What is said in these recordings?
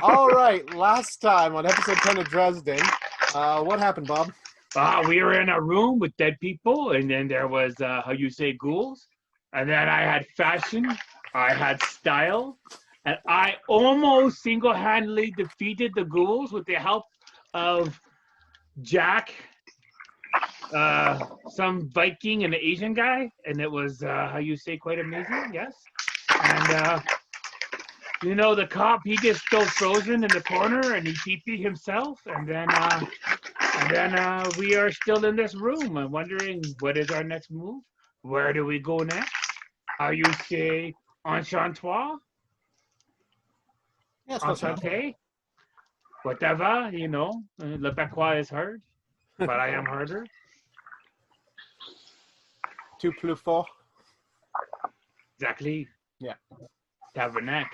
All right, last time on episode 10 of Dresden, what happened, Bob? We were in a room with dead people, and then there was, how you say, ghouls. And then I had fashion, I had style, and I almost single-handedly defeated the ghouls with the help of Jack, some Viking and an Asian guy. And it was, how you say, quite amazing, yes? And, the cop, he gets still frozen in the corner, and he pee-pee himself, and then we are still in this room. I'm wondering, what is our next move? Where do we go next? How you say, enchantois? Yes, Enchanté? Whatever, le Pequois is hard, but I am harder. Tu plus fort. Exactly. Yeah. Tabernac.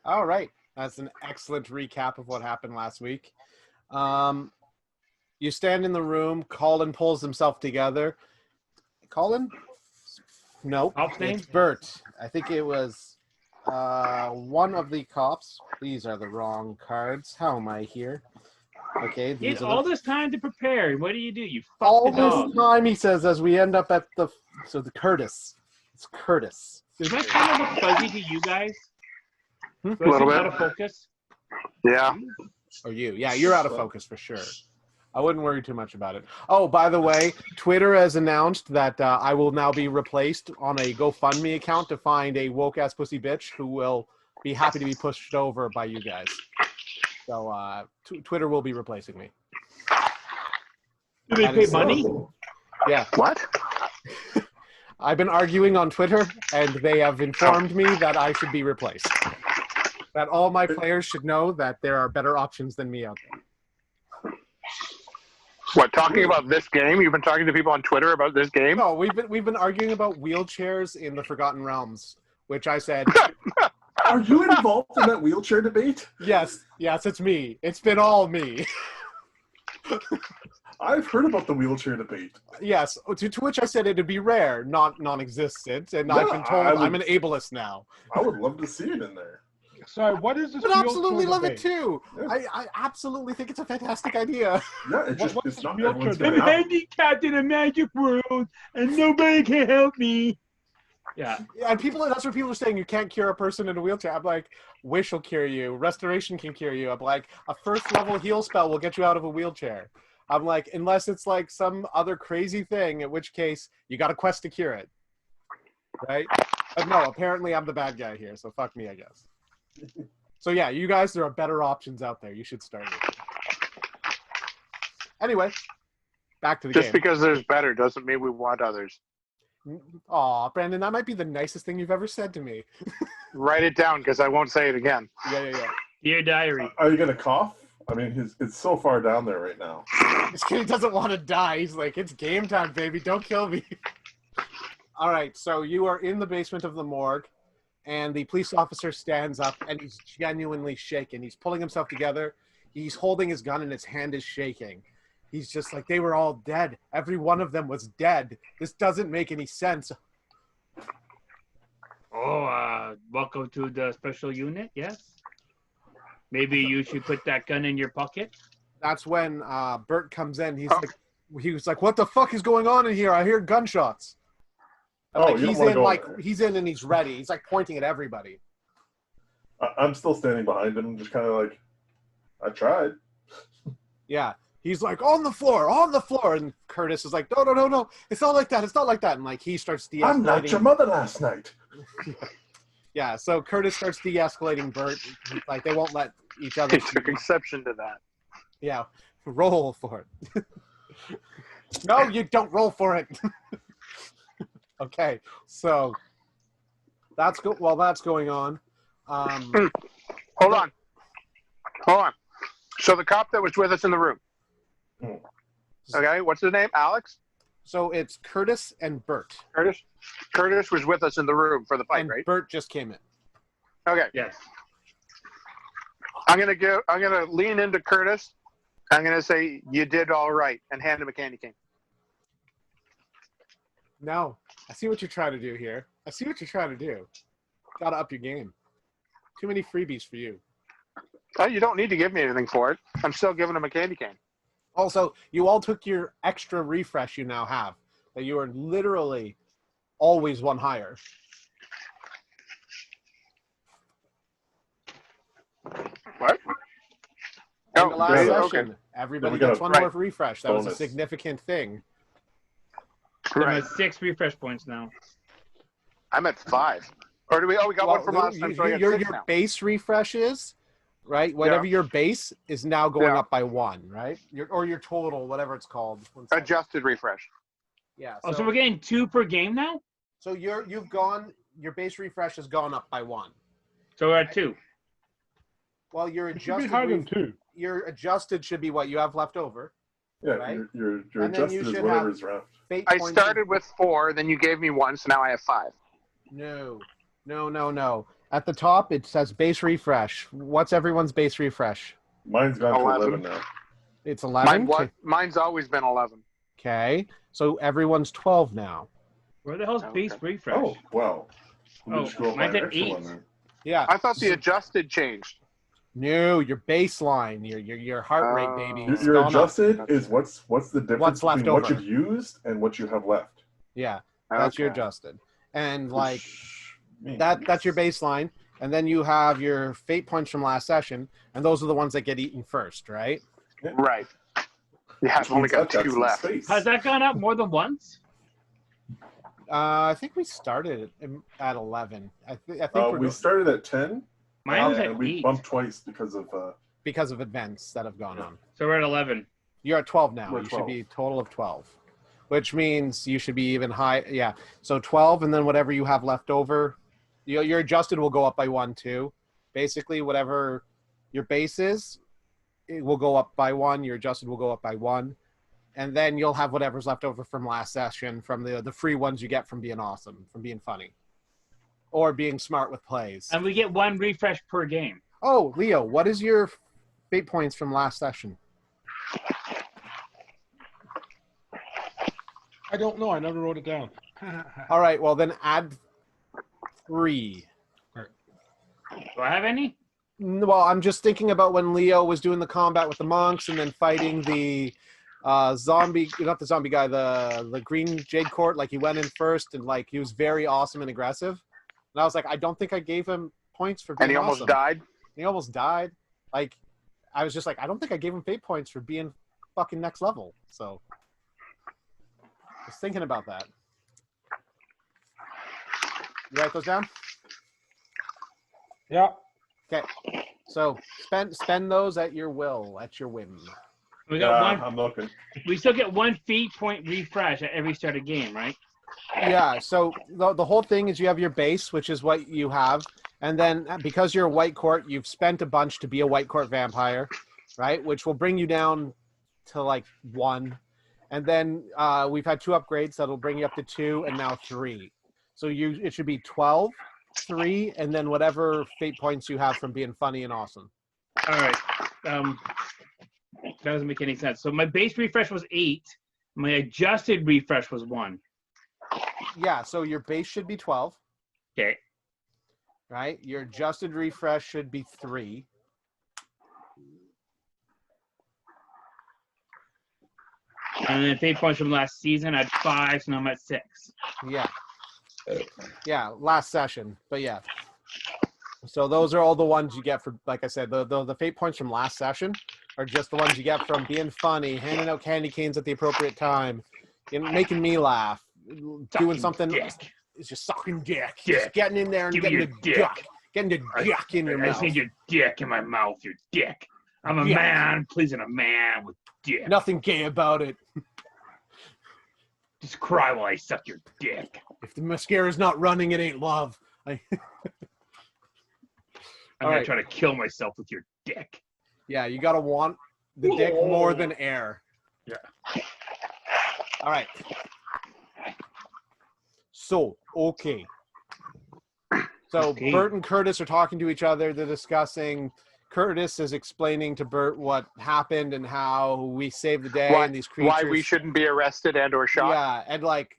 All right. That's an excellent recap of what happened last week. You stand in the room. Colin pulls himself together. Colin? Nope. It's Bert. I think it was one of the cops. These are the wrong cards. How am I here? Okay. You had all this time to prepare. What do? You fuck all the dog. This time, he says, as we end up at the Curtis. It's Curtis. Does my camera look fuzzy to you guys? A little bit. Out of focus? Yeah. Or you. Yeah, you're out of focus for sure. I wouldn't worry too much about it. Oh, by the way, Twitter has announced that I will now be replaced on a GoFundMe account to find a woke-ass pussy bitch who will be happy to be pushed over by you guys. So Twitter will be replacing me. Do they pay money? Yeah. What? I've been arguing on Twitter, and they have informed me that I should be replaced. That all my players should know that there are better options than me out there. What, talking about this game? You've been talking to people on Twitter about this game? No, we've been arguing about wheelchairs in the Forgotten Realms, which I said... Are you involved in that wheelchair debate? Yes, it's me. It's been all me. I've heard about the wheelchair debate. Yes, to which I said it'd be rare, not non-existent, and I've been told I'm an ableist now. I would love to see it in there. Sorry, what is this? I would absolutely love it too. Yeah. I absolutely think it's a fantastic idea. Yeah, it's not everyone's I'm handicapped in a magic world, and nobody can help me. Yeah, and that's what people are saying. You can't cure a person in a wheelchair. I'm like, wish will cure you. Restoration can cure you. I'm like, a first level heal spell will get you out of a wheelchair. I'm like, unless it's like some other crazy thing, in which case you got a quest to cure it, right? But no, apparently I'm the bad guy here, so fuck me, I guess. So yeah, you guys, there are better options out there. You should start with. Anyway, back to the game. Just because there's better doesn't mean we want others. Aw, Brandon, that might be the nicest thing you've ever said to me. Write it down, because I won't say it again. Yeah. Dear diary. Are you going to cough? I mean, it's so far down there right now. This kid doesn't want to die. He's like, it's game time, baby. Don't kill me. All right, so you are in the basement of the morgue, and the police officer stands up, and he's genuinely shaken. He's pulling himself together. He's holding his gun, and his hand is shaking. He's just like, they were all dead. Every one of them was dead. This doesn't make any sense. Oh, welcome to the special unit, yes? Maybe you should put that gun in your pocket? That's when Bert comes in. He was like, what the fuck is going on in here? I hear gunshots. And he's in and he's ready. He's like pointing at everybody. I'm still standing behind him, just kind of like, I tried. Yeah. He's like, on the floor. And Curtis is like, no. It's not like that. And like, he starts de-escalating. I'm not your mother last night. Yeah, so Curtis starts de-escalating Bert. Like, they won't let each other. He took exception to that. Yeah, roll for it. No, you don't roll for it. Okay, so that's going on. Hold on. So the cop that was with us in the room. Okay, what's his name? Alex? So it's Curtis and Bert. Curtis was with us in the room for the fight, and right? Bert just came in. Okay. Yes. I'm gonna lean into Curtis. I'm gonna say you did all right and hand him a candy cane. No, I see what you're trying to do here. Gotta up your game. Too many freebies for you. Oh, you don't need to give me anything for it. I'm still giving him a candy cane. Also, you all took your extra refresh you now have. That you are literally always one higher. What? In the last great. session, Okay. everybody we got gets a one right more refresh. That was a bonus. significant thing. I'm Right. at 6 refresh points now. I'm at 5. Or do we? Oh, we got one from last time, so I got your 6 now. base refresh is, right? Whatever your base is now going Yeah. up by 1, right? Your total, whatever it's called. One second. Adjusted refresh. Yeah. Oh, so we're getting 2 per game now? So your base refresh has gone up by 1. So we're at 2. Well, your It should be adjusted higher than 2. your adjusted should be what you have left over. Yeah, Right? your And then adjusted you is should whatever's left. Fate I points started with 4, then you gave me 1, so now I have 5. No. At the top, it says base refresh. What's everyone's base refresh? Mine's gone to 11. 11 now. It's 11? Mine's always been 11. Okay. So everyone's 12 now. Where the hell's base Okay. refresh? Oh, wow. We Oh, just go up by mine's an at extra 8. one then. Yeah. I thought the adjusted changed. No, your baseline, your heart rate, baby. Your- it's Your gone up. adjusted is what's the difference What's left between what over. you've used and what you have left. Yeah, that's your Okay. adjusted. And like Which means- that's your baseline. And then you have your fate points from last session, and those are the ones that get eaten first, right? Right. Yeah, I've which only means got that's 2 some left. space. Has that gone up more than once? I think we started at 11. I think We started at 10, Mine's and at we 8. bumped twice because of because of events that have gone on. So we're at 11. You're at 12 now. We're You 12. should be a total of 12, which means you should be even high. Yeah. So 12, and then whatever you have left over, your adjusted will go up by 1 too. Basically, whatever your base is, it will go up by 1. Your adjusted will go up by 1. And then you'll have whatever's left over from last session, from the free ones you get from being awesome, from being funny, or being smart with plays. And we get 1 refresh per game. Oh, Leo, what is your fate points from last session? I don't know. I never wrote it down. All right, well then add 3. Do I have any? Well, I'm just thinking about when Leo was doing the combat with the monks and then fighting the zombie, not the zombie guy, the green Jade Court. Like he went in first and like he was very awesome and aggressive. And I was like, I don't think I gave him points for being And he almost awesome. died. He almost died. Like I was just like, I don't think I gave him fate points for being fucking next level. So I was thinking about that. You write those down? Yeah. Okay. So spend those at your will, at your whim. We got Yeah, 1. I'm looking. We still get 1 fate point refresh at every start of game, right? Yeah, so the whole thing is you have your base, which is what you have, and then because you're a white court, you've spent a bunch to be a white court vampire, right? Which will bring you down to like 1, and then we've had 2 upgrades that'll bring you up to 2, and now 3. So it should be 12, 3, and then whatever fate points you have from being funny and awesome. All right. That doesn't make any sense. So my base refresh was 8. My adjusted refresh was 1. Yeah, so your base should be 12, Okay. right? Your adjusted refresh should be 3. And then fate points from last season, I had 5, so now I'm at 6. Yeah. Yeah, last session. But yeah. So those are all the ones you get for, like I said, the fate points from last session are just the ones you get from being funny, handing out candy canes at the appropriate time, making me laugh, doing something. Dick. It's just sucking dick. Dick. Just getting in there and Give me getting your the dick. dick. Getting the dick in your I mouth. just need your dick in my mouth, your dick. I'm a Yeah. man pleasing a man with dick. Nothing gay about it. Just cry while I suck your dick. If the mascara's not running, it ain't love. I'm All gonna right. try to kill myself with your dick. Yeah, you gotta want the dick more than air. Yeah. All right. So, okay. So Okay. Bert and Curtis are talking to each other. They're discussing. Curtis is explaining to Bert what happened and how we saved the day and these creatures. Why we shouldn't be arrested and or shot. Yeah, and like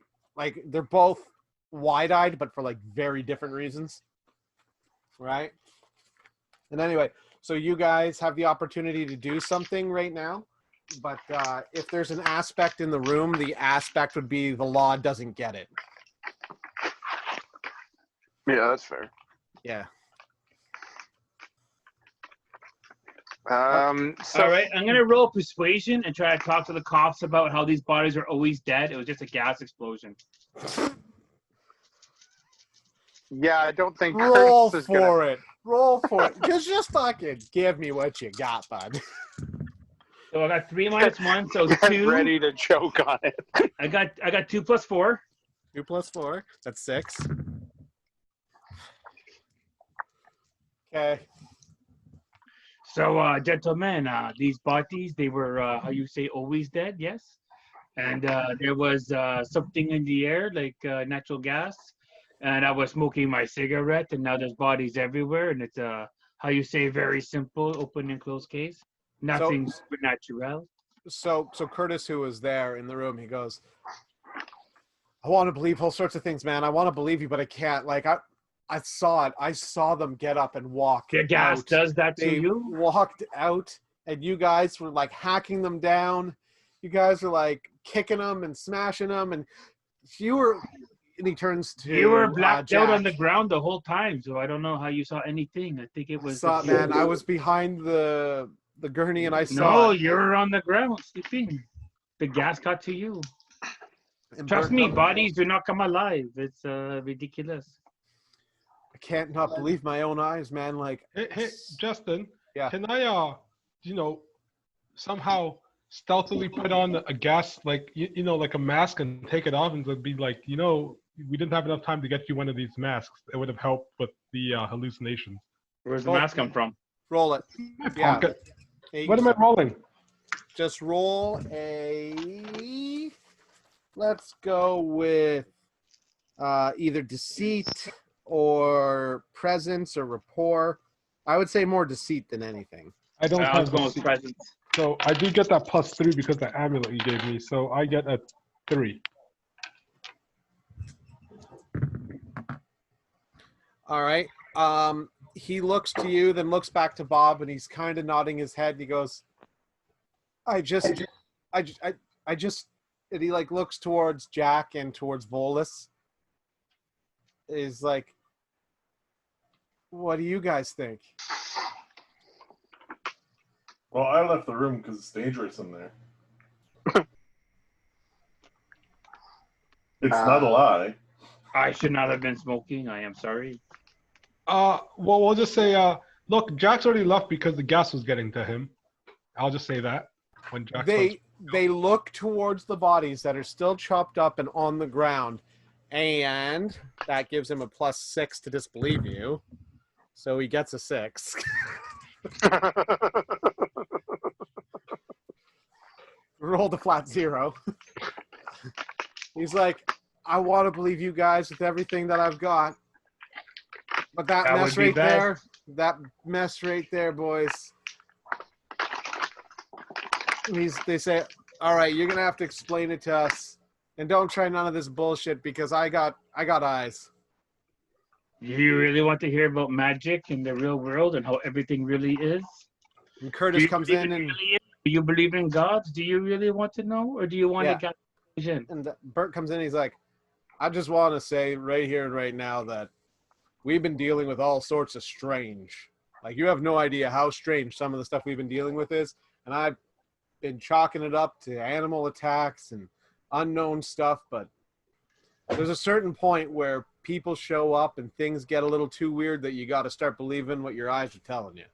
they're both wide-eyed, but for like very different reasons, right? And anyway, so you guys have the opportunity to do something right now. But if there's an aspect in the room, the aspect would be the law doesn't get it. Yeah, that's fair. Yeah. So, All right, I'm gonna roll persuasion and try to talk to the cops about how these bodies are always dead. It was just a gas explosion. yeah, I don't think Roll Curtis is for it. Roll for it. Just fucking give me what you got, bud. So I got 3 minus 1, so Get 2. ready to choke on it. I got 2 plus 4. 2 plus 4. That's 6. Okay. So, gentlemen, these bodies, they were, how you say, always dead, yes? And there was something in the air, like natural gas. And I was smoking my cigarette, and now there's bodies everywhere. And it's, how you say, very simple, open and closed case. Nothing supernatural. So Curtis, who was there in the room, he goes, I want to believe all sorts of things, man. I want to believe you, but I can't. Like, I saw it. I saw them get up and walk. The gas out. does that to They you? walked out, and you guys were like hacking them down. You guys were like kicking them and smashing them, and you were. And he turns to You were blacked out on Jack. the ground the whole time, so I don't know how you saw anything. I think it was. Saw, man, I was behind the gurney, and I saw. No, it. you were on the ground sleeping. The gas got to you. And Trust Bert me, goes, bodies do not come alive. It's ridiculous. I can't not believe my own eyes, man. Like, Hey, Justin. Yeah. Can I, somehow stealthily put on a gas, like like a mask, and take it off, and be like, we didn't have enough time to get you one of these masks. It would have helped with the hallucinations. Where's the mask come from? roll it. My Yeah. pocket. Hey, What am I rolling? Just roll a. Let's go with either deceit or presence or rapport. I would say more deceit than anything. I don't I was have going with the presents. So I do get that +3 because the amulet you gave me. So I get a 3. All right. He looks to you, then looks back to Bob, and he's kind of nodding his head. And he goes, I just, and he like looks towards Jack and towards Volus. Is like, what do you guys think? Well, I left the room because it's dangerous in there. It's not a lie. I should not have been smoking. I am sorry. Well, we'll just say, look, Jack's already left because the gas was getting to him. I'll just say that when Jack. They look towards the bodies that are still chopped up and on the ground, and that gives him a +6 to disbelieve you. So he gets a 6. Rolled a flat 0. He's like, I want to believe you guys with everything that I've got. But that mess right there, boys. They say, all right, you're going to have to explain it to us. And don't try none of this bullshit because I got eyes. Do you really want to hear about magic in the real world and how everything really is? And Curtis comes in and... Do you believe in gods? Do you really want to know? Or do you want to get vision? And Bert comes in, he's like, I just want to say right here and right now that we've been dealing with all sorts of strange. Like, you have no idea how strange some of the stuff we've been dealing with is. And I've been chalking it up to animal attacks and unknown stuff. But there's a certain point where people show up and things get a little too weird that you got to start believing what your eyes are telling you.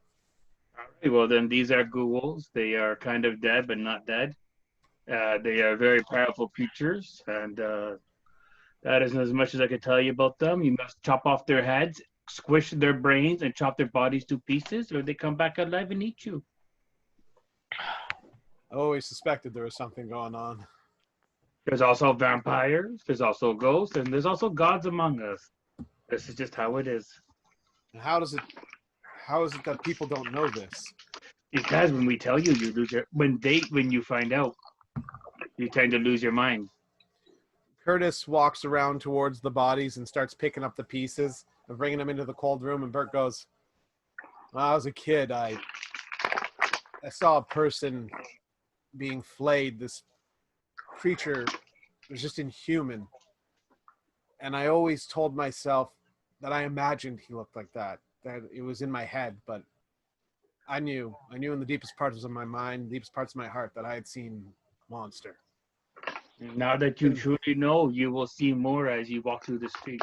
All right, well, then these are ghouls. They are kind of dead, but not dead. They are very powerful creatures, and that isn't as much as I could tell you about them. You must chop off their heads, squish their brains, and chop their bodies to pieces, or they come back alive and eat you. I always suspected there was something going on. There's also vampires, there's also ghosts, and there's also gods among us. This is just how it is. And how is it that people don't know this? Because when we tell you, you lose your when you find out, you tend to lose your mind. Curtis walks around towards the bodies and starts picking up the pieces and bringing them into the cold room. And Bert goes, When I was a kid, I saw a person being flayed. This creature was just inhuman. And I always told myself that I imagined he looked like that it was in my head, but I knew in the deepest parts of my mind, deepest parts of my heart, that I had seen monster. Now that you truly know, you will see more as you walk through the street.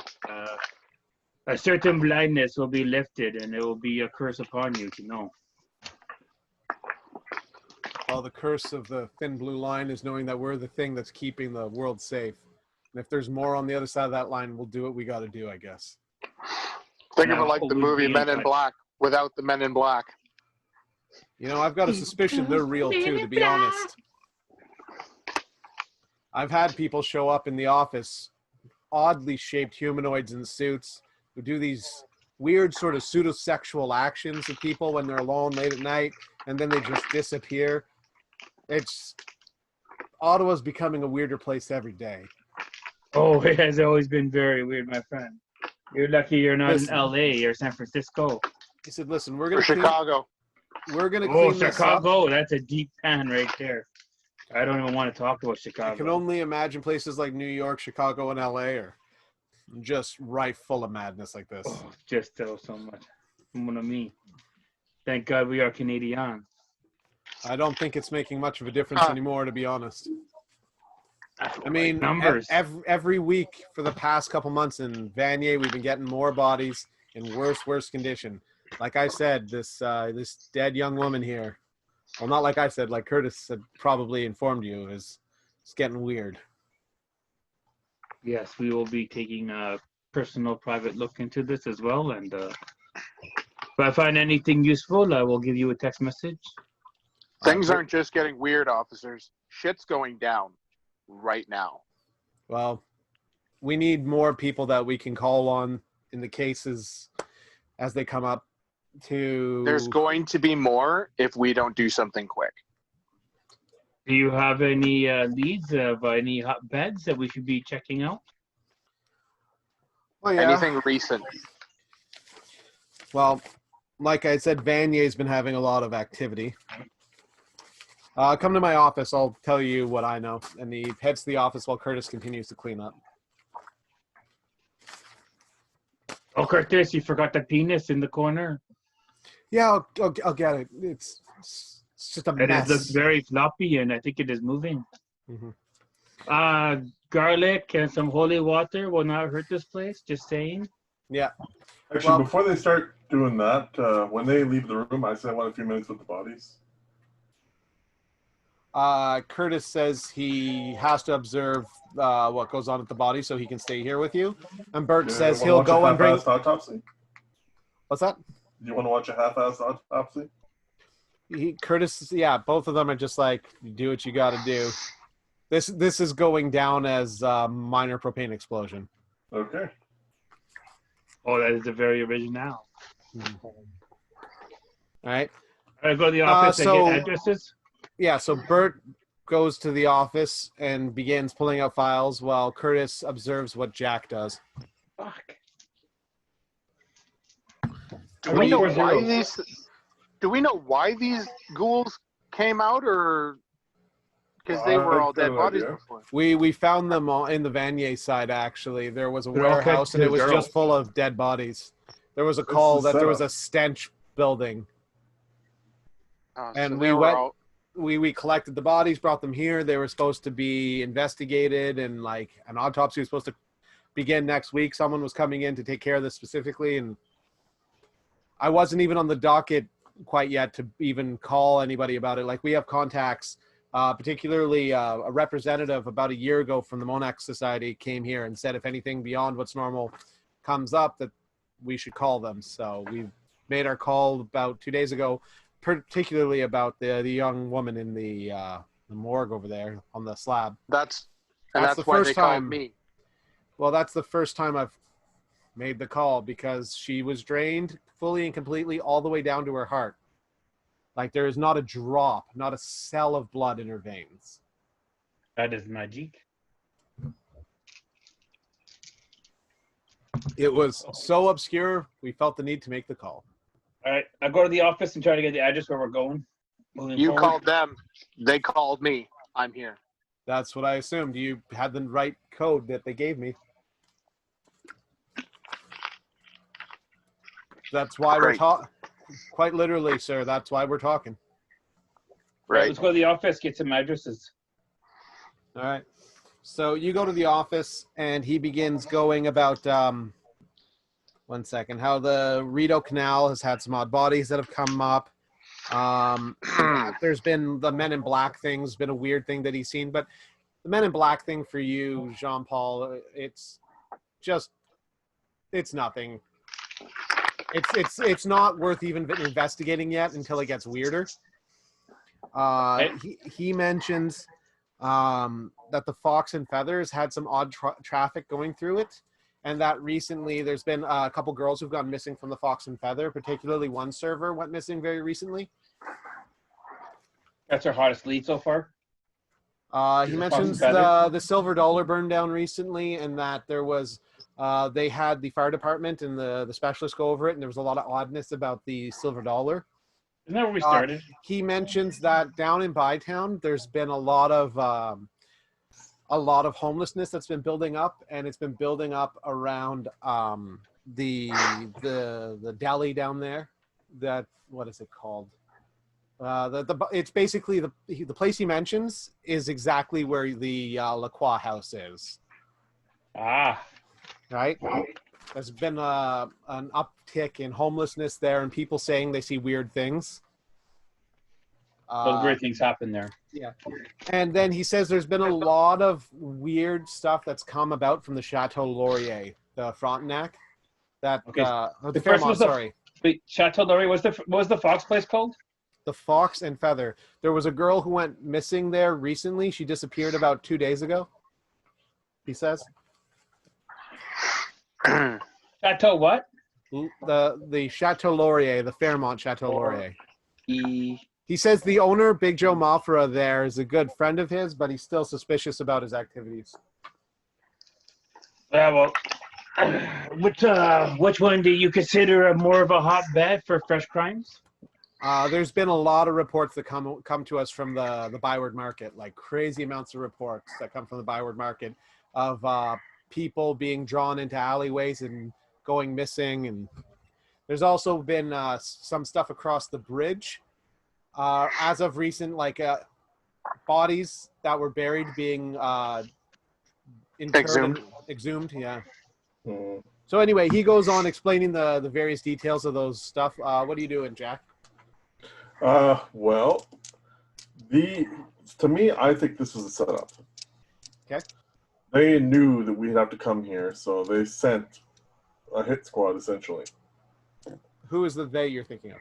A certain blindness will be lifted, and it will be a curse upon you to know. Well, the curse of the thin blue line is knowing that we're the thing that's keeping the world safe. And if there's more on the other side of that line, we'll do what we got to do, I guess. Think of Now, it like the we'll movie be in Men in touch. Black without the Men in Black. You know, I've got a suspicion they're real too, to be honest. I've had people show up in the office, oddly shaped humanoids in suits, who do these weird sort of pseudo-sexual actions with people when they're alone late at night, and then they just disappear. Ottawa's becoming a weirder place every day. Oh, it has always been very weird, my friend. You're lucky you're not Listen. in LA or San Francisco. He said, "Listen, we're Or gonna Chicago. clean Oh, this up." Chicago, that's a deep pan right there. I don't even want to talk about I can Chicago. only imagine places like New York, Chicago, and LA are just right full of madness like this. Oh, just so much. Mon ami. Thank God we are Canadian. I don't think it's making much of a difference anymore, to be honest. I mean, numbers. every week for the past couple months in Vanier, we've been getting more bodies in worse condition. Like I said, this dead young woman here. Well, not like I said, like Curtis had probably informed you, it's getting weird. Yes, we will be taking a personal, private look into this as well. And if I find anything useful, I will give you a text message. Things aren't just getting weird, officers. Shit's going down right now. Well, we need more people that we can call on in the cases as they come up. There's going to be more if we don't do something quick. Do you have any leads of any hot beds that we should be checking out? Well, yeah. Anything recent? Well, like I said, Vanier's been having a lot of activity. Come to my office. I'll tell you what I know. And he heads to the office while Curtis continues to clean up. Oh, Curtis, you forgot the penis in the corner. Yeah, I'll get it. It's just a mess. It looks very floppy, and I think it is moving. Mm-hmm. Garlic and some holy water will not hurt this place. Just saying. Yeah. Actually, before they start doing that, when they leave the room, I say I want a few minutes with the bodies. Curtis says he has to observe what goes on at the body so he can stay here with you. And Bert says he'll go and bring... Autopsy? What's that? You want to watch a half-assed autopsy? Curtis, yeah, both of them are just like, do what you got to do. This is going down as a minor propane explosion. Okay. Oh, that is a very original. All right. I go to the office and get addresses. Yeah, so Bert goes to the office and begins pulling out files while Curtis observes what Jack does. Fuck. Do we know why these ghouls came out, or because they were all dead bodies before? We found them all in the Vanier side, actually. There was a warehouse and it was just full of dead bodies. There was a call that there was a stench building. And we collected the bodies, brought them here. They were supposed to be investigated, and like an autopsy was supposed to begin next week. Someone was coming in to take care of this specifically, and I wasn't even on the docket quite yet to even call anybody about it. Like, we have contacts, particularly a representative about a year ago from the Monax Society came here and said if anything beyond what's normal comes up, that we should call them. So we made our call about 2 days ago, particularly about the young woman in the morgue over there on the slab. That's the why first they called time. me. Well, that's the first time I've made the call, because she was drained fully and completely all the way down to her heart. Like, there is not a drop, not a cell of blood in her veins. That is magic. It was so obscure, we felt the need to make the call. All right, I go to the office and try to get the address where we're going. Moving You forward. called them. They called me. I'm here. That's what I assumed. You had the right code that they gave me. That's why we're Great. talking. Quite literally, sir. That's why we're talking. Right. Let's go to the office, get some addresses. All right. So you go to the office, and he begins going about. 1 second. How the Rideau Canal has had some odd bodies that have come up. There's been the Men in Black thing's been a weird thing that he's seen, but the Men in Black thing for you, Jean-Paul, it's nothing. It's not worth even investigating yet until it gets weirder. He mentions that the Fox and Feathers had some odd traffic going through it, and that recently there's been a couple girls who've gone missing from the Fox and Feather, particularly one server went missing very recently. That's our hottest lead so far. He mentions the Silver Dollar burned down recently, and that there was they had the fire department and the specialists go over it, and there was a lot of oddness about the Silver Dollar. Isn't that where we started? He mentions that down in Bytown, there's been a lot of homelessness that's been building up, and it's been building up around the deli down there. That what is it called? It's basically the place he mentions is exactly where the Lacroix house is. Right. There's been an uptick in homelessness there, and people saying they see weird things. Those weird things happen there. Yeah. And then he says there's been a lot of weird stuff that's come about from the Chateau Laurier, the Frontenac. That Okay. the Fairmont, sorry. Wait, Chateau Laurier, what was the Fox place called? The Fox and Feather. There was a girl who went missing there recently. She disappeared about 2 days ago, he says. Chateau what? The Chateau Laurier, the Fairmont Chateau Laurier. He says the owner, Big Joe Mafra, there is a good friend of his, but he's still suspicious about his activities. Yeah, well, which one do you consider more of a hotbed for fresh crimes? There's been a lot of reports that come to us from the Byward Market, like crazy amounts of reports that come from the Byward Market of people being drawn into alleyways and going missing. And there's also been some stuff across the bridge. As of recent, like bodies that were buried being exhumed, yeah. Mm. So anyway, he goes on explaining the various details of those stuff. What are you doing, Jack? Well, to me, I think this was a setup. Okay. They knew that we'd have to come here, so they sent a hit squad, essentially. Who is the they you're thinking of?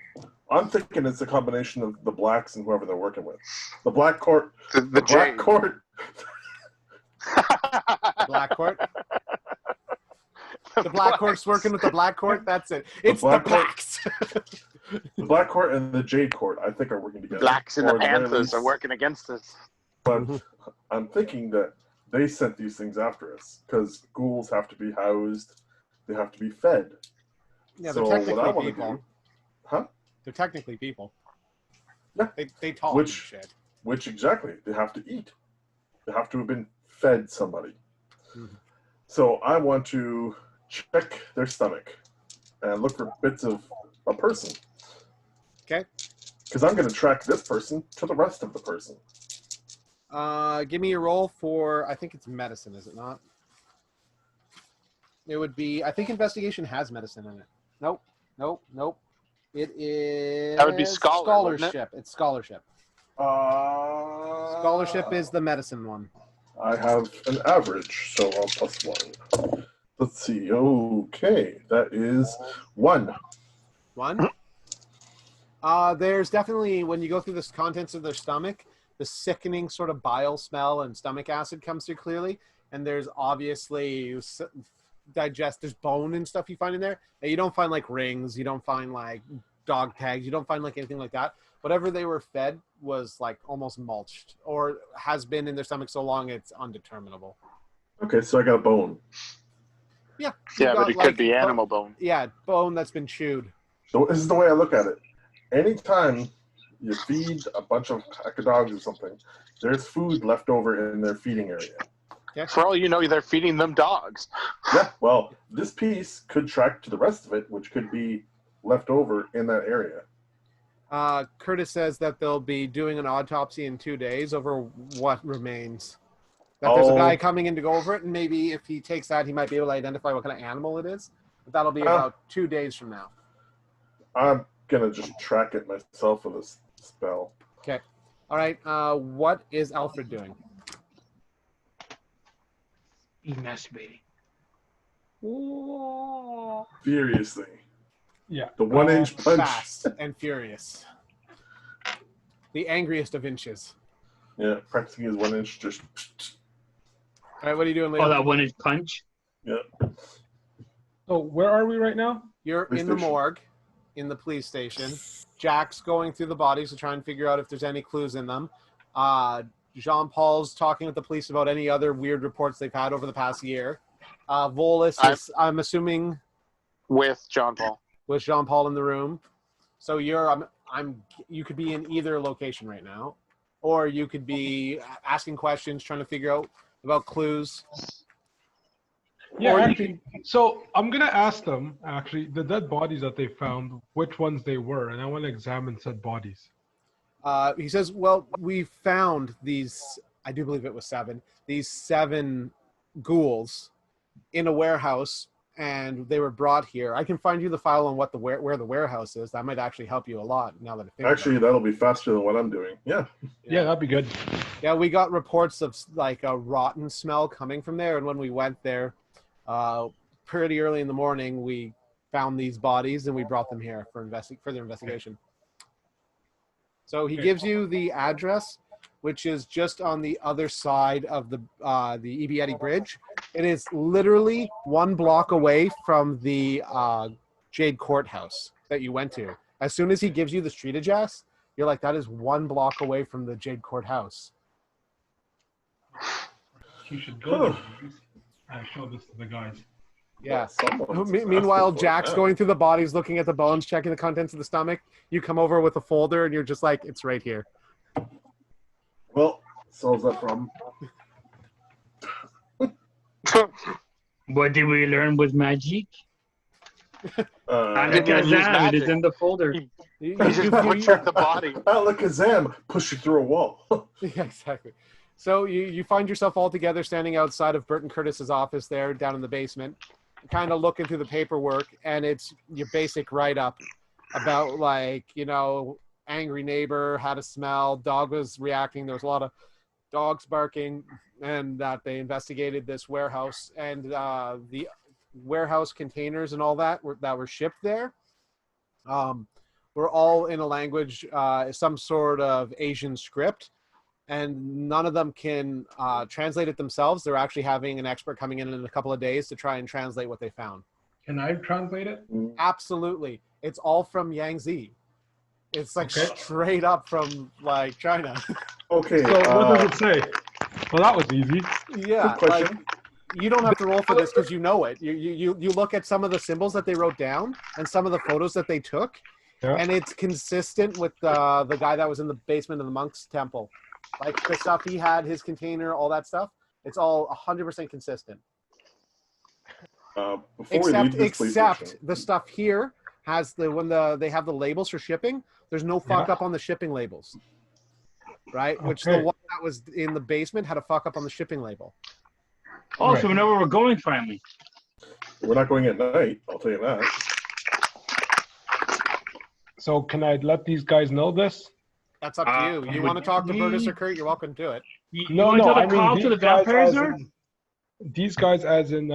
I'm thinking it's a combination of the blacks and whoever they're working with. The Black Court. The Black Court. The Black Court? The Black Court's working with the Black Court? That's it. It's the blacks. The Black Court and the Jade Court, I think, are working together. Blacks and the Or at very Panthers least- are working against us. But I'm thinking that they sent these things after us because ghouls have to be housed, they have to be fed. Yeah, So they're what I technically wanna people. do- Huh? They're technically people. Yeah. They talk Which- and shit. Which exactly, they have to eat. They have to have been fed somebody. Mhm. So I want to check their stomach and look for bits of a person. Okay. Because I'm going to track this person to the rest of the person. Give me a roll for, I think it's medicine, is it not? It would be, I think investigation has medicine in it. Nope. It is... That would be scholar, wouldn't it? scholarship. It's scholarship. Scholarship is the medicine one. I have an average, so I'll plus 1. Let's see. Okay, that is 1. One? There's definitely, when you go through the contents of their stomach, the sickening sort of bile smell and stomach acid comes through clearly. And there's obviously there's bone and stuff you find in there. And you don't find like rings, you don't find like dog tags, you don't find like anything like that. Whatever they were fed was like almost mulched or has been in their stomach so long it's undeterminable. Okay, so I got a bone. Yeah. Yeah, you but got, it like, could be animal bone. Yeah, bone that's been chewed. So this is the way I look at it. Anytime you feed a bunch of pack of dogs or something, there's food left over in their feeding area. Yeah. For all you know, they're feeding them dogs. Yeah, well, this piece could track to the rest of it, which could be left over in that area. Curtis says that they'll be doing an autopsy in 2 days over what remains. That there's a guy coming in to go over it, and maybe if he takes that, he might be able to identify what kind of animal it is. But that'll be about 2 days from now. I'm going to just track it myself with a spell. Okay. All right. What is Alfred doing? He's masturbating. Furiously. Yeah. The 1-inch punch. Fast and furious. The angriest of inches. Yeah, practicing his 1-inch just. All right, what are you doing, Leo? Oh, that 1-inch punch? Yeah. So where are we right now? You're Police in the station. morgue, in the police station. Jack's going through the bodies to try and figure out if there's any clues in them. Jean-Paul's talking with the police about any other weird reports they've had over the past year. Volus is, I'm assuming, With John Paul. with Jean-Paul in the room. So you're, you could be in either location right now, or you could be asking questions, trying to figure out about clues. Yeah, Or you actually, so I'm gonna ask them actually the dead bodies that they found, which ones they were, and I want to examine said bodies. He says, well, we found these, I do believe it was 7, these 7 ghouls in a warehouse, and they were brought here. I can find you the file on what where the warehouse is. That might actually help you a lot now that I think Actually, that'll be faster than what I'm doing. Yeah. Yeah, that'd be good. Yeah, we got reports of like a rotten smell coming from there, and when we went there, pretty early in the morning, we found these bodies and we brought them here for further investigation. So he gives you the address, which is just on the other side of the Ebieti Bridge. It is literally 1 block away from the Jade Courthouse that you went to. As soon as he gives you the street address, you're like, that is 1 block away from the Jade Courthouse. You should go there and show this to the guys. Yes. Someone's Meanwhile, asking for it Jack's now. going through the bodies, looking at the bones, checking the contents of the stomach. You come over with a folder, and you're just like, it's right here. Well, solves that problem. What did we learn with magic? Did you use Alakazam, it is magic? in the folder. You just butchered the body. Alakazam, push you through a wall. Yeah, exactly. So you find yourself all together standing outside of Burton Curtis's office there down in the basement, kind of looking through the paperwork, and it's your basic write-up about, like, you know, angry neighbor, had a smell, dog was reacting, there was a lot of dogs barking, and that they investigated this warehouse, and the warehouse containers and all that were shipped there were all in a language, some sort of Asian script. And none of them can translate it themselves. They're actually having an expert coming in a couple of days to try and translate what they found. Can I translate it? Absolutely. It's all from Yangtze. It's like Okay. straight up from like China. Okay. So what does it say? Well, that was easy. Yeah. Good Like, question. you don't have to roll for this because you know it. You look at some of the symbols that they wrote down and some of the photos that they took, Yeah. and it's consistent with the guy that was in the basement of the monk's temple. Like the stuff he had, his container, all that stuff. It's all 100% consistent. Before we leave this police Except station, the stuff here has they have the labels for shipping. There's no fuck up on the shipping labels, right? Which the Okay. one that was in the basement had a fuck up on the shipping label. Oh, Right. so we know where we're going finally. we're not going at night. I'll tell you that. So can I let these guys know this? That's up to you. You want to talk to Bertus or Kurt? You're welcome to do it. You No, want to no. tell I the call mean to the these guys vampires, as sir? in, these guys, as in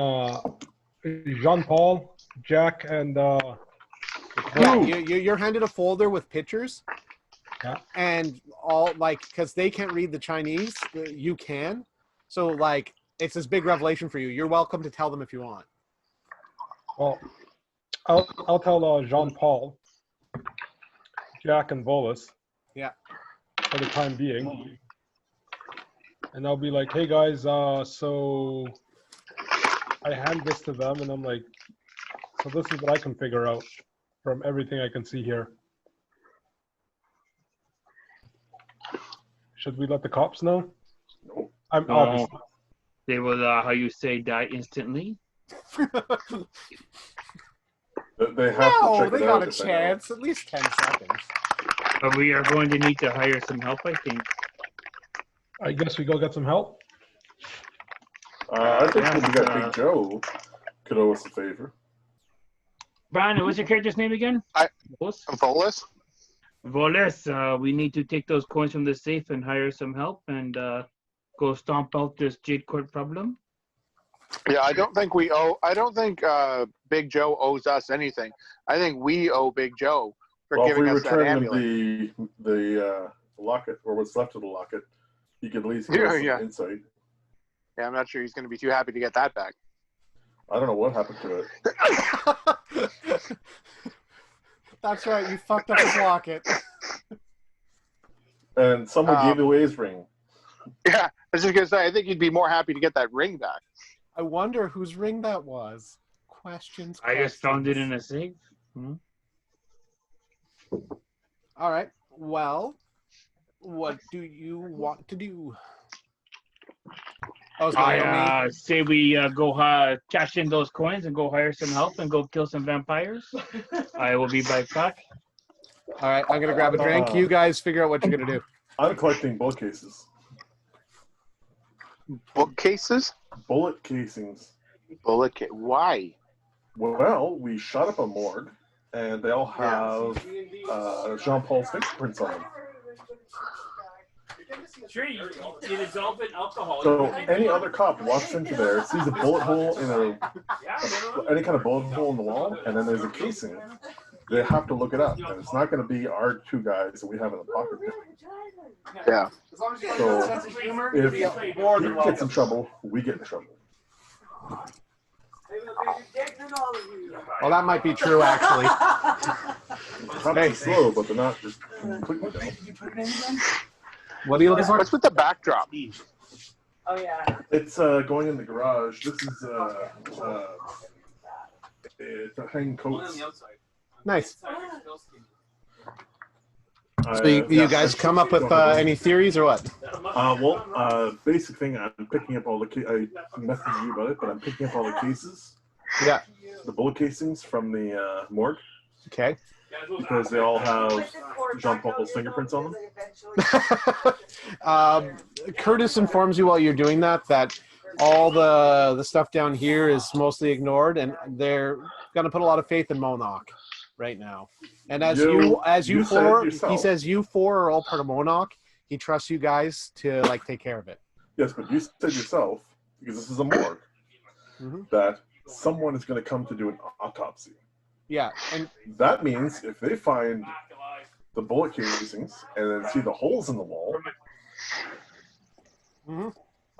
Jean-Paul, Jack, and Yeah, you're handed a folder with pictures. Yeah. And all, like, because they can't read the Chinese, you can. So, like, it's this big revelation for you. You're welcome to tell them if you want. well, I'll tell Jean-Paul, Jack, and Volus. Yeah. For the time being. And I'll be like, hey guys, so I hand this to them, and I'm like, so this is what I can figure out. from everything I can see here. Should we let the cops know? Nope. I'm No. obviously. They will, how you say, die instantly. They have to No, check they it got out a if they know. chance. At least 10 seconds. But we are going to need to hire some help, I think. I guess we go get some help. I think Yes, we got Big Joe could owe us a favor. Brian, what's your character's name again? Volus? Volus? Volus, we need to take those coins from the safe and hire some help and go stomp out this Jade Court problem. Yeah, I don't think Big Joe owes us anything. I think we owe Big Joe for Well, if giving we us that return amulet. him the locket, or what's left of the locket, he could at least give us some Yeah. insight. Yeah, I'm not sure he's going to be too happy to get that back. I don't know what happened to it. That's right, you fucked up his locket. And someone gave away his ring. Yeah, I was just going to say, I think he'd be more happy to get that ring back. I wonder whose ring that was. Questions. I just found it questions. in a safe. Hmm? All right. Well, what do you want to do? Oh, it's Naomi. I say we go cash in those coins and go hire some help and go kill some vampires. I will be right back. All right, I'm gonna grab a drink. You guys figure out what you're gonna do. I'm collecting bullet cases. Bookcases? Bullet casings. Why? Well, we shot up a morgue, and they all have Jean-Paul's fingerprints on them. Sure, you dissolve in alcohol. So any other cop walks into there, sees a bullet hole in any kind of bullet hole in the wall, and then there's a casing. They have to look it up, and it's not going to be our two guys that we have in the pocket. Yeah. As long as you So, have a sense of humor, If you'll be more than he gets in welcome. trouble, we get in trouble. Well, that might be true, actually. Cops are slow, but they're not just completely dumb. What are you looking for? What's with the backdrop? Oh yeah. It's going in the garage. This is it's a hang coats. Nice. So you guys come up with any theories or what? Basic thing. I'm picking up all the. I messaged you about it, but I'm picking up all the cases. Yeah. The bullet casings from the morgue Okay. because they all have Jean-Paul's fingerprints on them. Curtis informs you while you're doing that all the stuff down here is mostly ignored, and they're gonna put a lot of faith in Monarch right now. And as you four, he says you four are all part of Monarch. He trusts you guys to take care of it. Yes, but you said yourself, because this is a morgue, that someone is going to come to do an autopsy. Yeah, and That means if they find the bullet casings and then see the holes in the wall,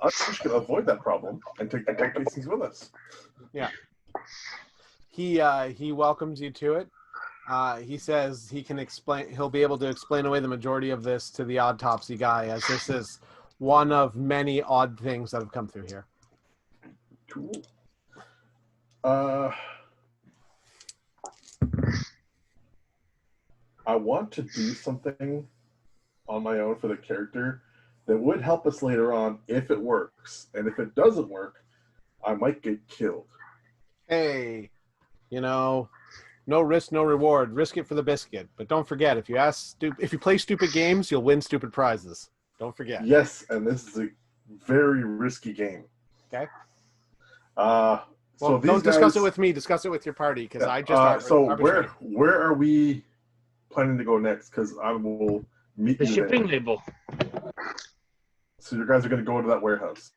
us can avoid that problem and take the bullet casings with us. yeah, he welcomes you to it. He says he'll be able to explain away the majority of this to the autopsy guy, as this is one of many odd things that have come through here. Cool. I want to do something on my own for the character that would help us later on if it works. And if it doesn't work, I might get killed. Hey, no risk, no reward. Risk it for the biscuit. But don't forget, if you play stupid games, you'll win stupid prizes. Don't forget. Yes, and this is a very risky game. Okay. So Don't discuss it with me. Discuss it with your party, because I just. So where are we planning to go next? Because I will meet The you shipping there. label. So you guys are going to go to that warehouse.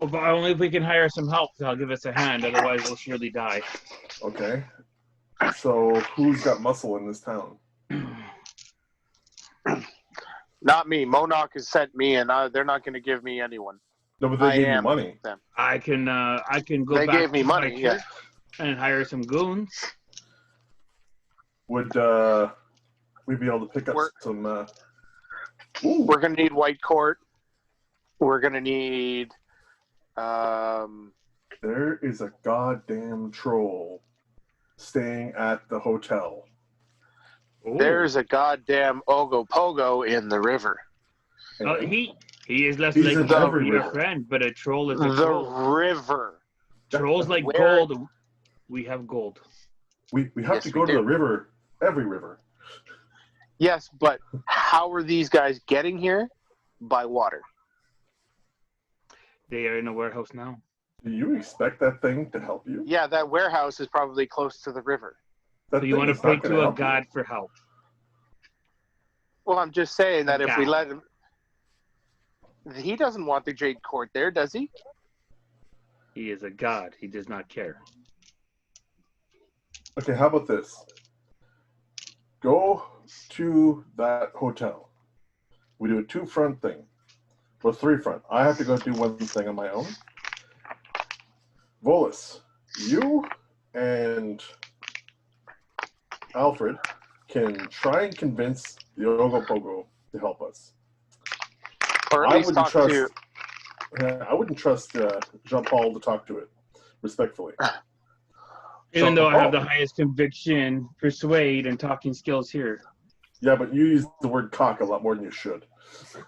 Well, but only if we can hire some help. They'll give us a hand. Otherwise, we'll surely die. Okay. So who's got muscle in this town? Not me. Monarch has sent me, and they're not going to give me anyone. No, but they gave you money. Them. I can go They back gave me to my money, yeah. church and hire some goons. Would we be able to pick up some? Ooh. We're going to need White Court. We're going to need. There is a goddamn troll staying at the hotel. There's a goddamn Ogopogo in the river. Oh, he is less He's likely in to every be a river. friend, but a troll is a The troll. river. Trolls like Where- gold. We have gold. We have Yes, to we go to do. the river, every river. Yes, but how are these guys getting here? By water. They are in a warehouse now. Do you expect that thing to help you? Yeah, that warehouse is probably close to the river. That So you thing want to is not pray gonna to a help you. god for help. Well, I'm just saying that if we God. let him... He doesn't want the Jade Court there, does he? He is a god. He does not care. Okay, how about this? Go to that hotel. We do a 2-front thing. Well, 3-front. I have to go do one thing on my own. Volus, you and Alfred can try and convince the Ogopogo to help us. Or at I least wouldn't talk trust. to... I wouldn't trust Jean-Paul to talk to it, respectfully. Even So- though I have the highest conviction, persuade, and talking skills here. Yeah, but you use the word cock a lot more than you should.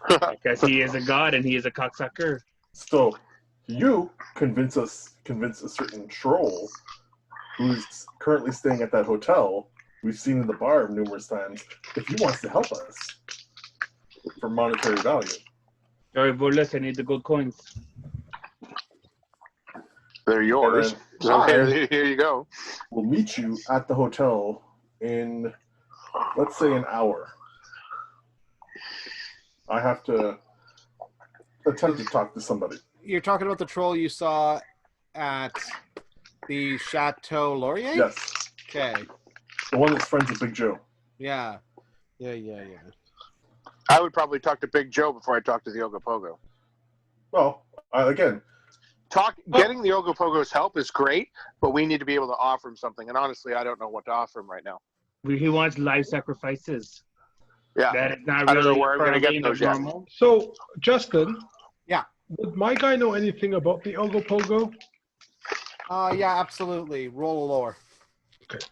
Because he is a god and he is a cocksucker. So you convince a certain troll who's currently staying at that hotel, we've seen in the bar numerous times, if he wants to help us for monetary value. Sorry, Volus, I need the gold coins. They're yours. And then So I- here you go. We'll meet you at the hotel in, let's say, an hour. I have to attempt to talk to somebody. You're talking about the troll you saw at the Chateau Laurier? Yes, Okay. the one that's friends with Big Joe. Yeah. Yeah. I would probably talk to Big Joe before I talk to the Ogopogo. Well, again, Getting the Ogopogo's help is great, but we need to be able to offer him something. And honestly, I don't know what to offer him right now. He wants live sacrifices. Yeah. That is not I don't know really where I'm gonna get parlaying those of yet. normal. So, Justin. Yeah. Would my guy know anything about the Ogopogo? Yeah, absolutely. Roll a lore. Okay.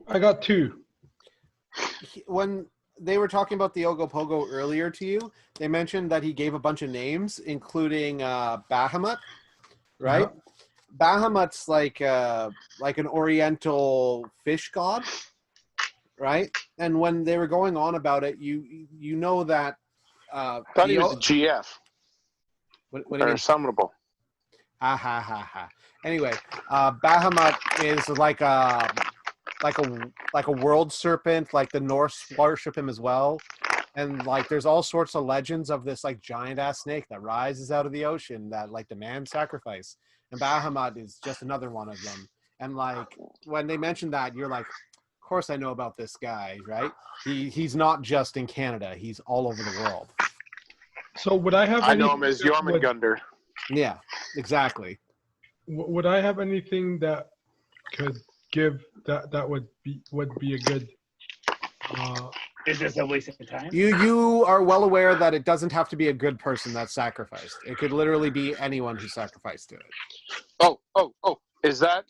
I got 2. When they were talking about the Ogopogo earlier to you, they mentioned that he gave a bunch of names, including Bahamut, right? Bahamut's like an Oriental fish god, right? And when they were going on about it, you know that. Thought he was a GF What do you or mean? summonable. Ha ha ha ha. Anyway, Bahamut is like a world serpent. Like the Norse worship him as well, and like there's all sorts of legends of this like giant ass snake that rises out of the ocean that like demands sacrifice. And Bahamut is just another one of them. And like when they mentioned that, you're like, of course I know about this guy, right? He's not just in Canada; he's all over the world. So would I have? I know him anything as that would- Jormungandr. Yeah, exactly. Would I have anything that could give that would be a good? Is this a waste of time? You are well aware that it doesn't have to be a good person that's sacrificed. It could literally be anyone who sacrificed to it. Oh. Is that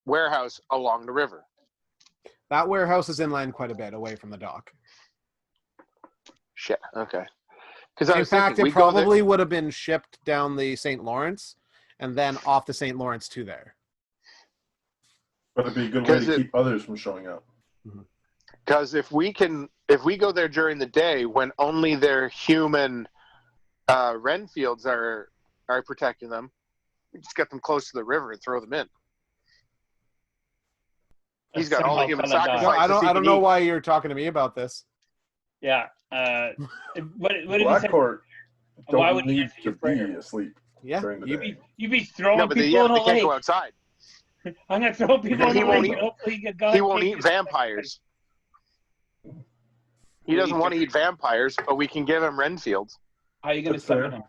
warehouse along the river? That warehouse is inland quite a bit away from the dock. Shit. Okay. Because I In was fact, thinking, it probably would have been shipped down the St. Lawrence and then off the St. Lawrence to there. but it'd be a good way Because to it- keep others from showing up. Because if we go there during the day when only their human Renfields are protecting them, we just get them close to the river and throw them in. He's got all the human Somehow No, sacrifices. I don't know why you're talking to me about this. Yeah. What did he say? Blackcourt Why don't would he need answer to your be prayer? asleep Yeah, during the You day. be throwing No, but people in they the can't go lake. outside. I'm gonna throw people in He the won't lake. eat- and hopefully get God He won't take eat his- vampires. He doesn't want to eat vampires, but we can give him Renfields. How are you gonna That's summon fair. him?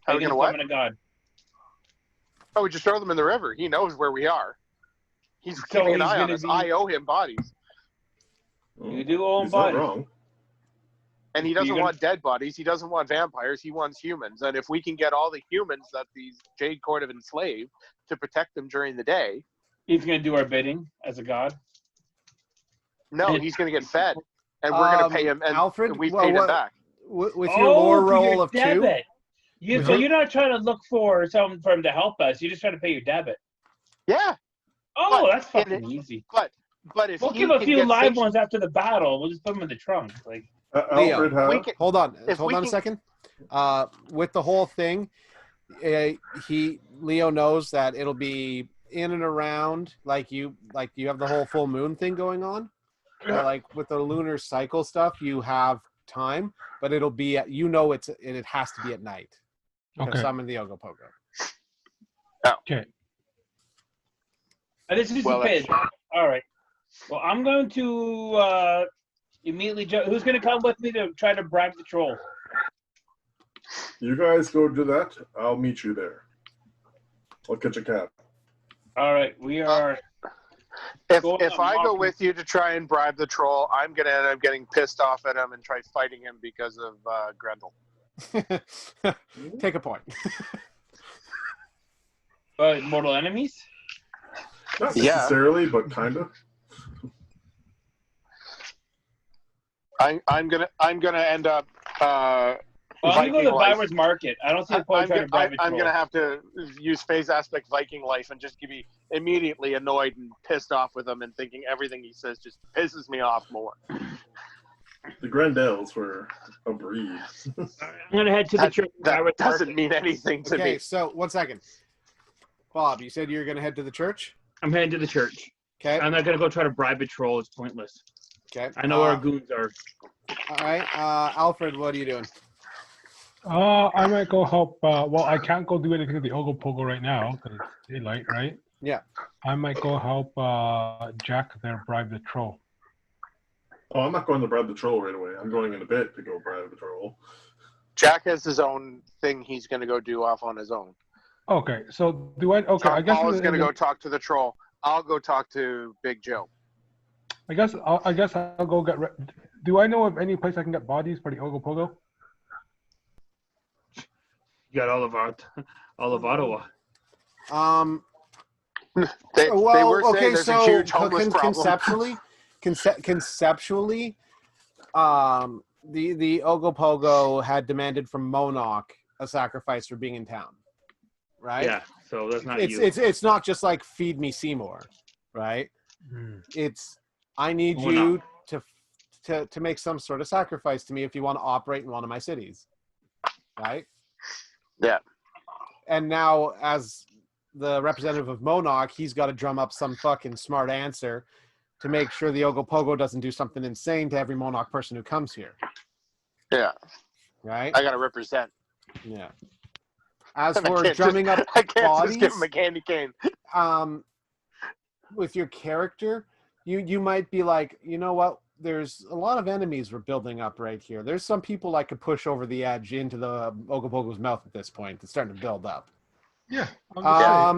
How are we gonna what? summon a god? Oh, we just throw them in the river. He knows where we are. He's So keeping an he's eye on gonna us. be- I owe him bodies. You do own He's not bodies. wrong. And he doesn't want dead bodies. He doesn't want vampires. He wants humans. And if we can get all the humans that these Jade Court have enslaved to protect them during the day. He's going to do our bidding as a god? No, he's going to get fed. And we're going to pay him. And Alfred, we paid him back. With your lore roll of debit. 2? So you're not trying to look for something for him to help us. You're just trying to pay your debit. Yeah. Oh, that's fucking easy. But if we'll give a few live ones after the battle. We'll just put them in the trunk. Like Leo, Alfred, hold on a second. With the whole thing, Leo knows that it'll be in and around like you have the whole full moon thing going on. Like with the lunar cycle stuff, you have time, but it'll be it has to be at night. Okay. Summon the Ogopogo. Okay. This is the bid. All right. Well, I'm going to immediately jump. Who's going to come with me to try to bribe the troll? You guys go do that. I'll meet you there. I'll catch a cab. All right. We are. If I go with you to try and bribe the troll, I'm going to end up getting pissed off at him and try fighting him because of Grendel. Take a point. Mortal enemies? Not necessarily, but kind of. I'm gonna end up. I'm gonna go to the Bywards Market. I don't see the point trying to bribe a troll. I'm gonna have to use phase aspect Viking life and just be immediately annoyed and pissed off with him and thinking everything he says just pisses me off more. The Grendels were a breed. I'm gonna head to the church. That doesn't mean anything to me. Okay, so 1 second. Bob, you said you were gonna head to the church? I'm heading to the church. Okay. I'm not gonna go try to bribe a troll. It's pointless. Okay. I know where our goons are. All right. Alfred, what are you doing? I might go help. Well, I can't go do anything to the Ogopogo right now because it's daylight, right? Yeah. I might go help Jack there bribe the troll. Oh, I'm not going to bribe the troll right away. I'm going in a bit to go bribe the troll. Jack has his own thing he's going to go do off on his own. Okay, so do I? Okay, I guess Paul is going to go talk to the troll. I'll go talk to Big Joe. I guess I'll go get. Do I know of any place I can get bodies for the Ogopogo? You got all of Ottawa. They were saying there's a huge homeless problem. Conceptually, the Ogopogo had demanded from Monarch a sacrifice for being in town, right? Yeah, so that's not it's not just like feed me Seymour, right? It's I need you to make some sort of sacrifice to me if you want to operate in one of my cities, right? Yeah. And now, as the representative of Monarch, he's got to drum up some fucking smart answer to make sure the Ogopogo doesn't do something insane to every Monarch person who comes here. Yeah. Right? I got to represent. Yeah. As for drumming up I can't bodies, just give him a candy cane. With your character, you might be like, you know what? There's a lot of enemies we're building up right here. There's some people I could push over the edge into the Ogopogo's mouth at this point. It's starting to build up. Yeah.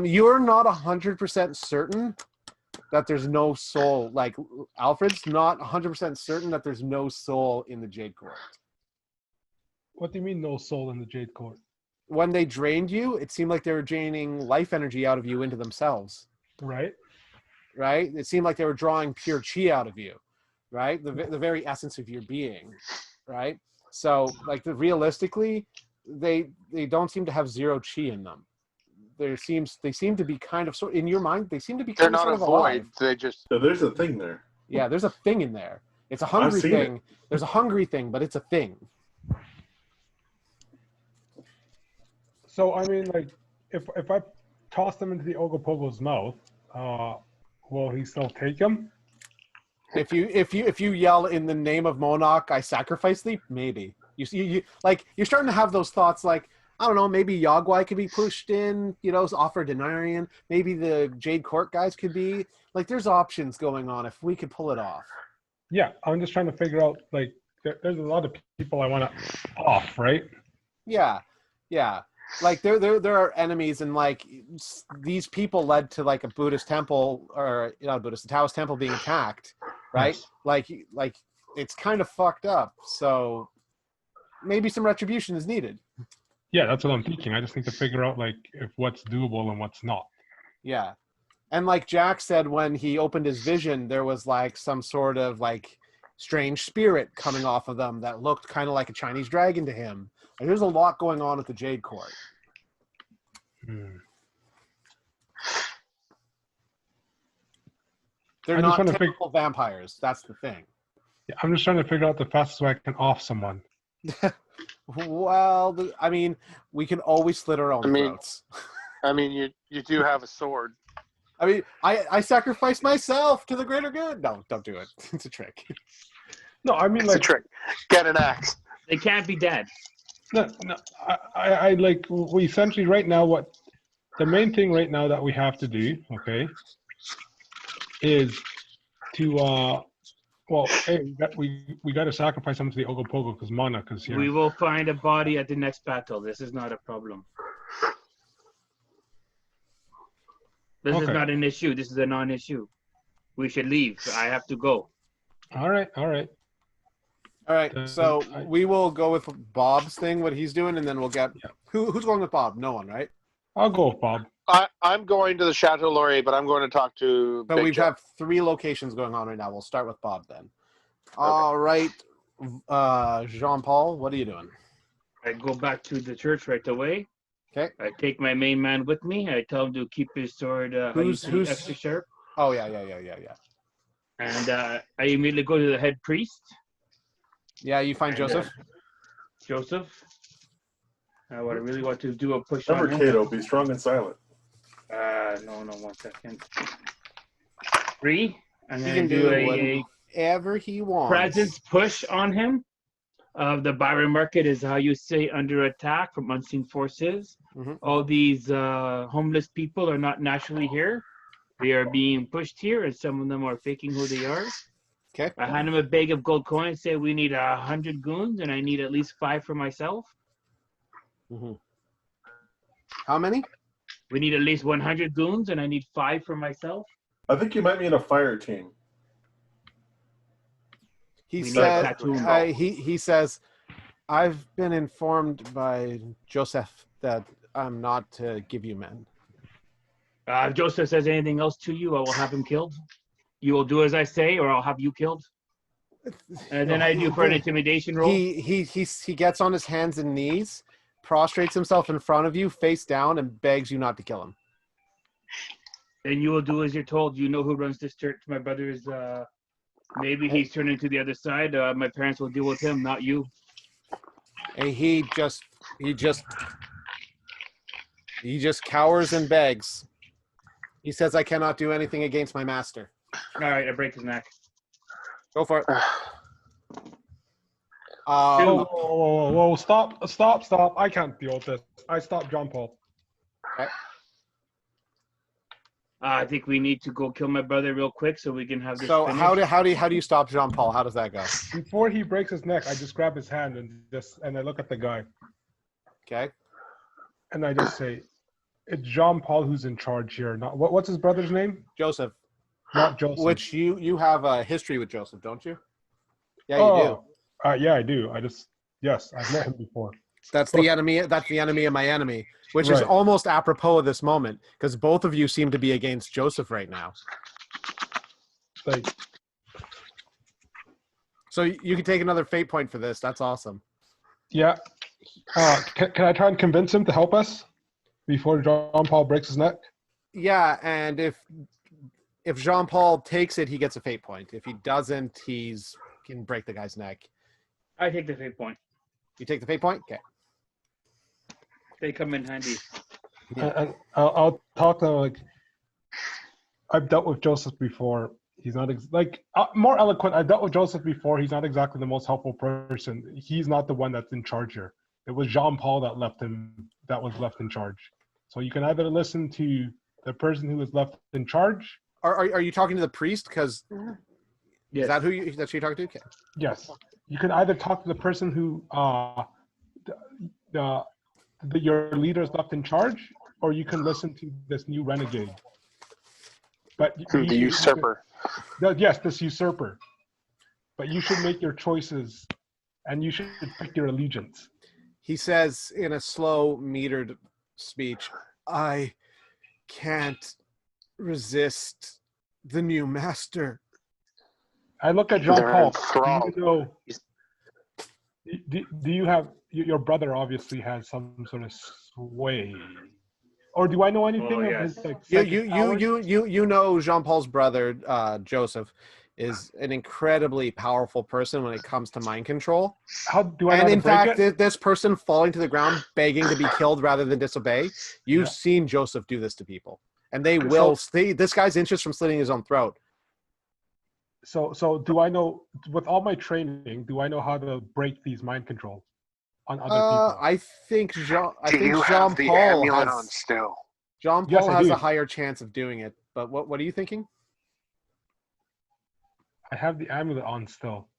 You're not 100% certain that there's no soul. Like, Alfred's not 100% certain that there's no soul in the Jade Court. What do you mean no soul in the Jade Court? When they drained you, it seemed like they were draining life energy out of you into themselves. Right. Right? It seemed like they were drawing pure chi out of you. Right? The very essence of your being. Right? So, like, realistically, they don't seem to have zero chi in them. They seem to be kind of in your mind. They seem to be kind of sort of alive. They just there's a thing there. Yeah, there's a thing in there. It's a hungry thing. There's a hungry thing, but it's a thing. So I mean, like, if I toss them into the Ogopogo's mouth, will he still take them? If you yell in the name of Monarch, I sacrifice thee. Maybe you like you're starting to have those thoughts like. I don't know, maybe Yagwai could be pushed in, offer Denarian. Maybe the Jade Court guys could be. Like, there's options going on if we could pull it off. Yeah, I'm just trying to figure out, like, there's a lot of people I want to off, right? Yeah. Like, there are enemies, and, like, these people led to, like, a Buddhist temple, or, not Buddhist, the Taoist temple being attacked, right? Yes. Like, it's kind of fucked up, so... maybe some retribution is needed. Yeah, that's what I'm thinking. I just need to figure out like if what's doable and what's not. Yeah. And like Jack said, when he opened his vision, there was like some sort of like strange spirit coming off of them that looked kind of like a Chinese dragon to him. Like, there's a lot going on at the Jade Court. They're not typical vampires. That's the thing. Yeah, I'm just trying to figure out the fastest way I can off someone. Well, I mean, we can always slit our own throats. I mean, you do have a sword. I mean, I sacrifice myself to the greater good. No, don't do it. It's a trick. No, I mean, It's a trick. Get an axe. They can't be dead. No, I like, we essentially right now, what the main thing right now that we have to do, okay, is to, well, hey, we got to sacrifice something to the Ogopogo because Monarch is here. We will find a body at the next battle. This is not a problem. This is not an issue. This is a non-issue. We should leave. I have to go. All right. All right. So we will go with Bob's thing, what he's doing, and then we'll get who's going with Bob? No one, right? I'll go with Bob. I'm going to the Chateau Laurier, but I'm going to talk to. So we have 3 locations going on right now. We'll start with Bob then. Okay. All right, Jean-Paul, what are you doing? I go back to the church right away. Okay. I take my main man with me. I tell him to keep his sword who's extra sharp. Oh yeah. And I immediately go to the head priest. Yeah, you find Joseph. Joseph. What I really want to do a push Remember, on him. Cato, be strong and silent. No, 1 second. 3. I'm He going can to do whatever he wants. presence push on him. The Byron Market is how you say under attack from unseen forces. Mm-hmm. All these homeless people are not naturally here. They are being pushed here, and some of them are faking who they are. Okay. I hand him a bag of gold coins, say we need 100 goons, and I need at least 5 for myself. Mm-hmm. How many? We need at least 100 goons, and I need 5 for myself. I think you might be in a fire team. He says, I've been informed by Joseph that I'm not to give you men. If Joseph says anything else to you, I will have him killed. You will do as I say, or I'll have you killed. And then I do for an intimidation roll. He gets on his hands and knees, prostrates himself in front of you, face down, and begs you not to kill him. And you will do as you're told. You know who runs this church. My brother is, maybe he's turning to the other side. My parents will deal with him, not you. And he just cowers and begs. He says, I cannot do anything against my master. All right, I break his neck. Go for it. Whoa, stop. I can't deal with this. I stop John Paul. Okay. I think we need to go kill my brother real quick so we can have this So finished. how do you stop Jean Paul? How does that go? Before he breaks his neck, I just grab his hand and I look at the guy. Okay. And I just say, it's Jean Paul who's in charge here. Not what's his brother's name? Joseph. Not Joseph. Which you have a history with Joseph, don't you? Yeah, you do. Yeah, I do. Yes, I've met him before. That's the enemy. That's the enemy of my enemy, which is almost apropos of this moment because both of you seem to be against Joseph right now. Like, so you can take another fate point for this. That's awesome. Yeah. Can I try and convince him to help us before Jean Paul breaks his neck? Yeah, and if Jean Paul takes it, he gets a fate point. If he doesn't, can break the guy's neck. I take the fate point. You take the fate point? Okay. They come in handy. Yeah. And I'll talk to him like, I've dealt with Joseph before. He's not more eloquent. I've dealt with Joseph before. He's not exactly the most helpful person. He's not the one that's in charge here. It was Jean Paul that was left in charge. So you can either listen to the person who was left in charge. Are you talking to the priest? Because yes. Is that who you're talking to? Okay. Yes. You can either talk to the person who your leader is left in charge, or you can listen to this new renegade. But the usurper. Yes, this usurper. But you should make your choices and you should pick your allegiance. He says in a slow, metered speech, I can't resist the new master. I look at They're Jean-Paul. enthralled. Do you have your brother? Obviously, has some sort of sway, or do I know anything of his like? You know Jean-Paul's brother, Joseph, is an incredibly powerful person when it comes to mind control. How do I? And know in how to break fact, it? this person falling to the ground, begging to be killed rather than disobey. You've seen Joseph do this to people, and they will see this guy's interest from slitting his own throat. So do I know, with all my training, do I know how to break these mind control on other people? I think Do you have the Jean-Paul amulet has on still? Jean-Paul Yes, I has do. a higher chance of doing it. But what are you thinking? I have the amulet on still.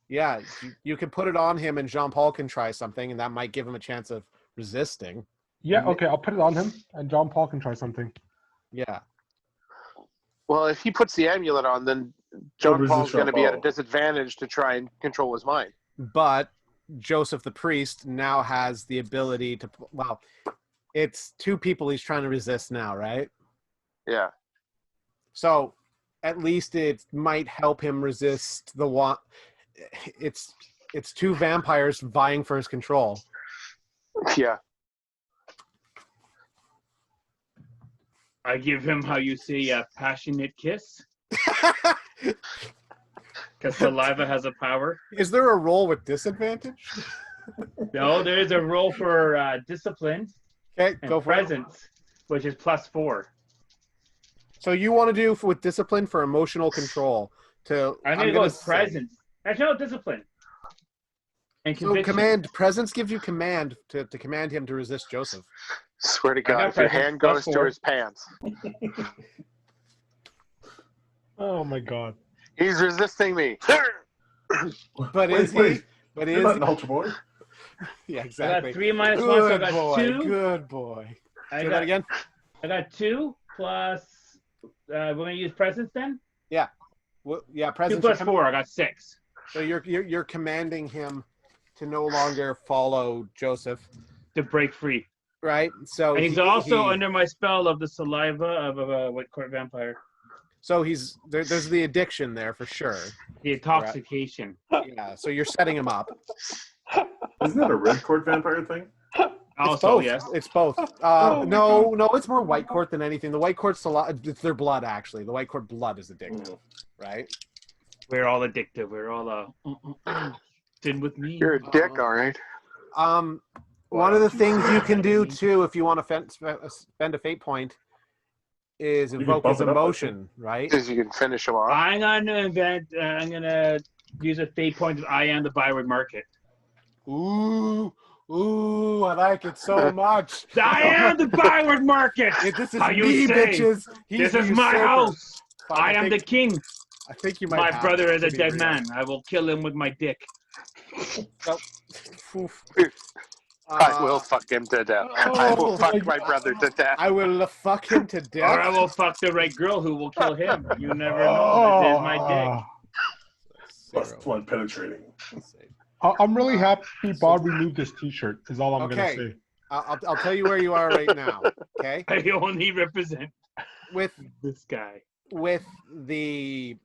Yeah, you can put it on him, and Jean-Paul can try something, and that might give him a chance of resisting. Yeah, okay, I'll put it on him, and Jean-Paul can try something. Yeah. Well, if he puts the amulet on, then John Paul's going to be at a disadvantage to try and control his mind. But Joseph the priest now has the ability to, well, it's two people he's trying to resist now, right? Yeah. So at least it might help him resist the one. It's two vampires vying for his control. Yeah. I give him, how you say, a passionate kiss. Because saliva has a power. Is there a roll with disadvantage? No, there is a roll for discipline Okay, and go for it. presence, which is +4. So you want to do with discipline for emotional control. I'm going to go with presence. Actually, no, discipline. And So conviction. presence gives you command to command him to resist Joseph. Swear to got God, if your presence, hand goes to +4. his pants. Oh my god. He's resisting me. But is he? But You're is not he? an ultra boy. Yeah, I exactly. got 3 minus 1, so I Good got boy. 2. Good boy. I Say that again. got 2 plus. We're going to use presence then? Well, yeah, 2 presence. plus 4, I got 6. So you're commanding him to no longer follow Joseph, To break free. right? So And he's also under my spell of the saliva of a white court vampire. So there's the addiction there for sure. The intoxication. Yeah. So you're setting him up. Isn't that a red court vampire thing? Also, both. yes. It's both. No, it's more white court than anything. The white court's it's their blood actually. The white court blood is addictive, right? We're all addicted. We're all sin with me. You're a dick, all right. One of the things you can do too, if you want to spend a fate point, is invoke his emotion, right? Because you can finish him off. I'm gonna use a fate point that I am the byward market. Ooh, I like it so much. I am the byward market. This is How you me, say? bitches. This the is my usurper. house. Fuck, I am the king. I think you might. My have brother to is a be dead real. man. I will kill him with my dick. Oof. I will fuck him to death. I will fuck my brother to death. I will fuck him to death. Or I will fuck the right girl who will kill him. You never know. This is my dick. Plus blood penetrating. I'm really happy Bob removed this T-shirt. Is all I'm gonna say. I'll tell you where you are right now. Okay. I only represent With this guy. with the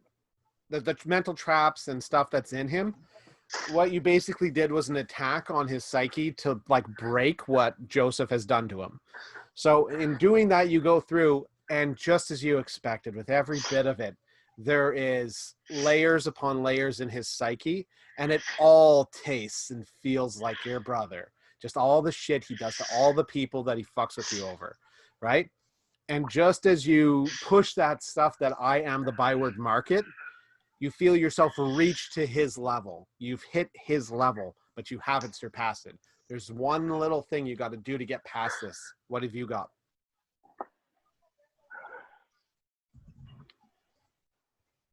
mental traps and stuff that's in him, what you basically did was an attack on his psyche to like break what Joseph has done to him. So in doing that, you go through, and just as you expected, with every bit of it, there is layers upon layers in his psyche, and it all tastes and feels like your brother. Just all the shit he does to all the people that he fucks with you over, right? And just as you push that stuff that I am the byword market, you feel yourself reach to his level. You've hit his level, but you haven't surpassed it. There's one little thing you got to do to get past this. What have you got?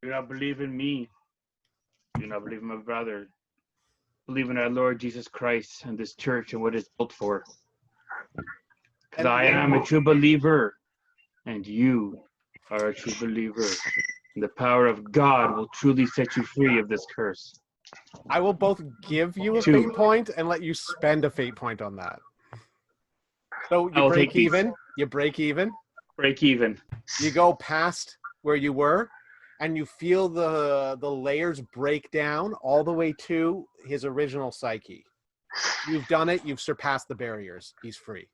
Do not believe in me. Do not believe in my brother. Believe in our Lord Jesus Christ and this church and what it's built for. Because I am a true believer, and you are a true believer. And the power of God will truly set you free of this curse. I will both give you a 2. fate point and let you spend a fate point on that. So I you will break take these. even. You break even. Break even. You go past where you were, and you feel the layers break down all the way to his original psyche. You've done it. You've surpassed the barriers. He's free.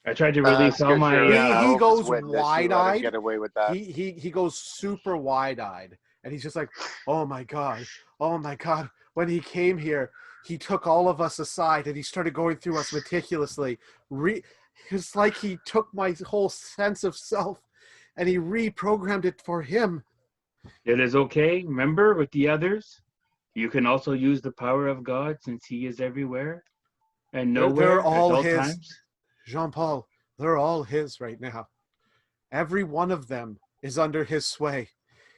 I tried to release all my. He goes Witness, you let him wide-eyed. get away with that. He goes super wide-eyed, and he's just like, oh my god. When he came here, he took all of us aside, and he started going through us meticulously. It's like he took my whole sense of self, and he reprogrammed it for him. It is okay. Remember, with the others, you can also use the power of God, since He is everywhere and nowhere They're all at all his. times. Jean-Paul, they're all his right now. Every one of them is under his sway.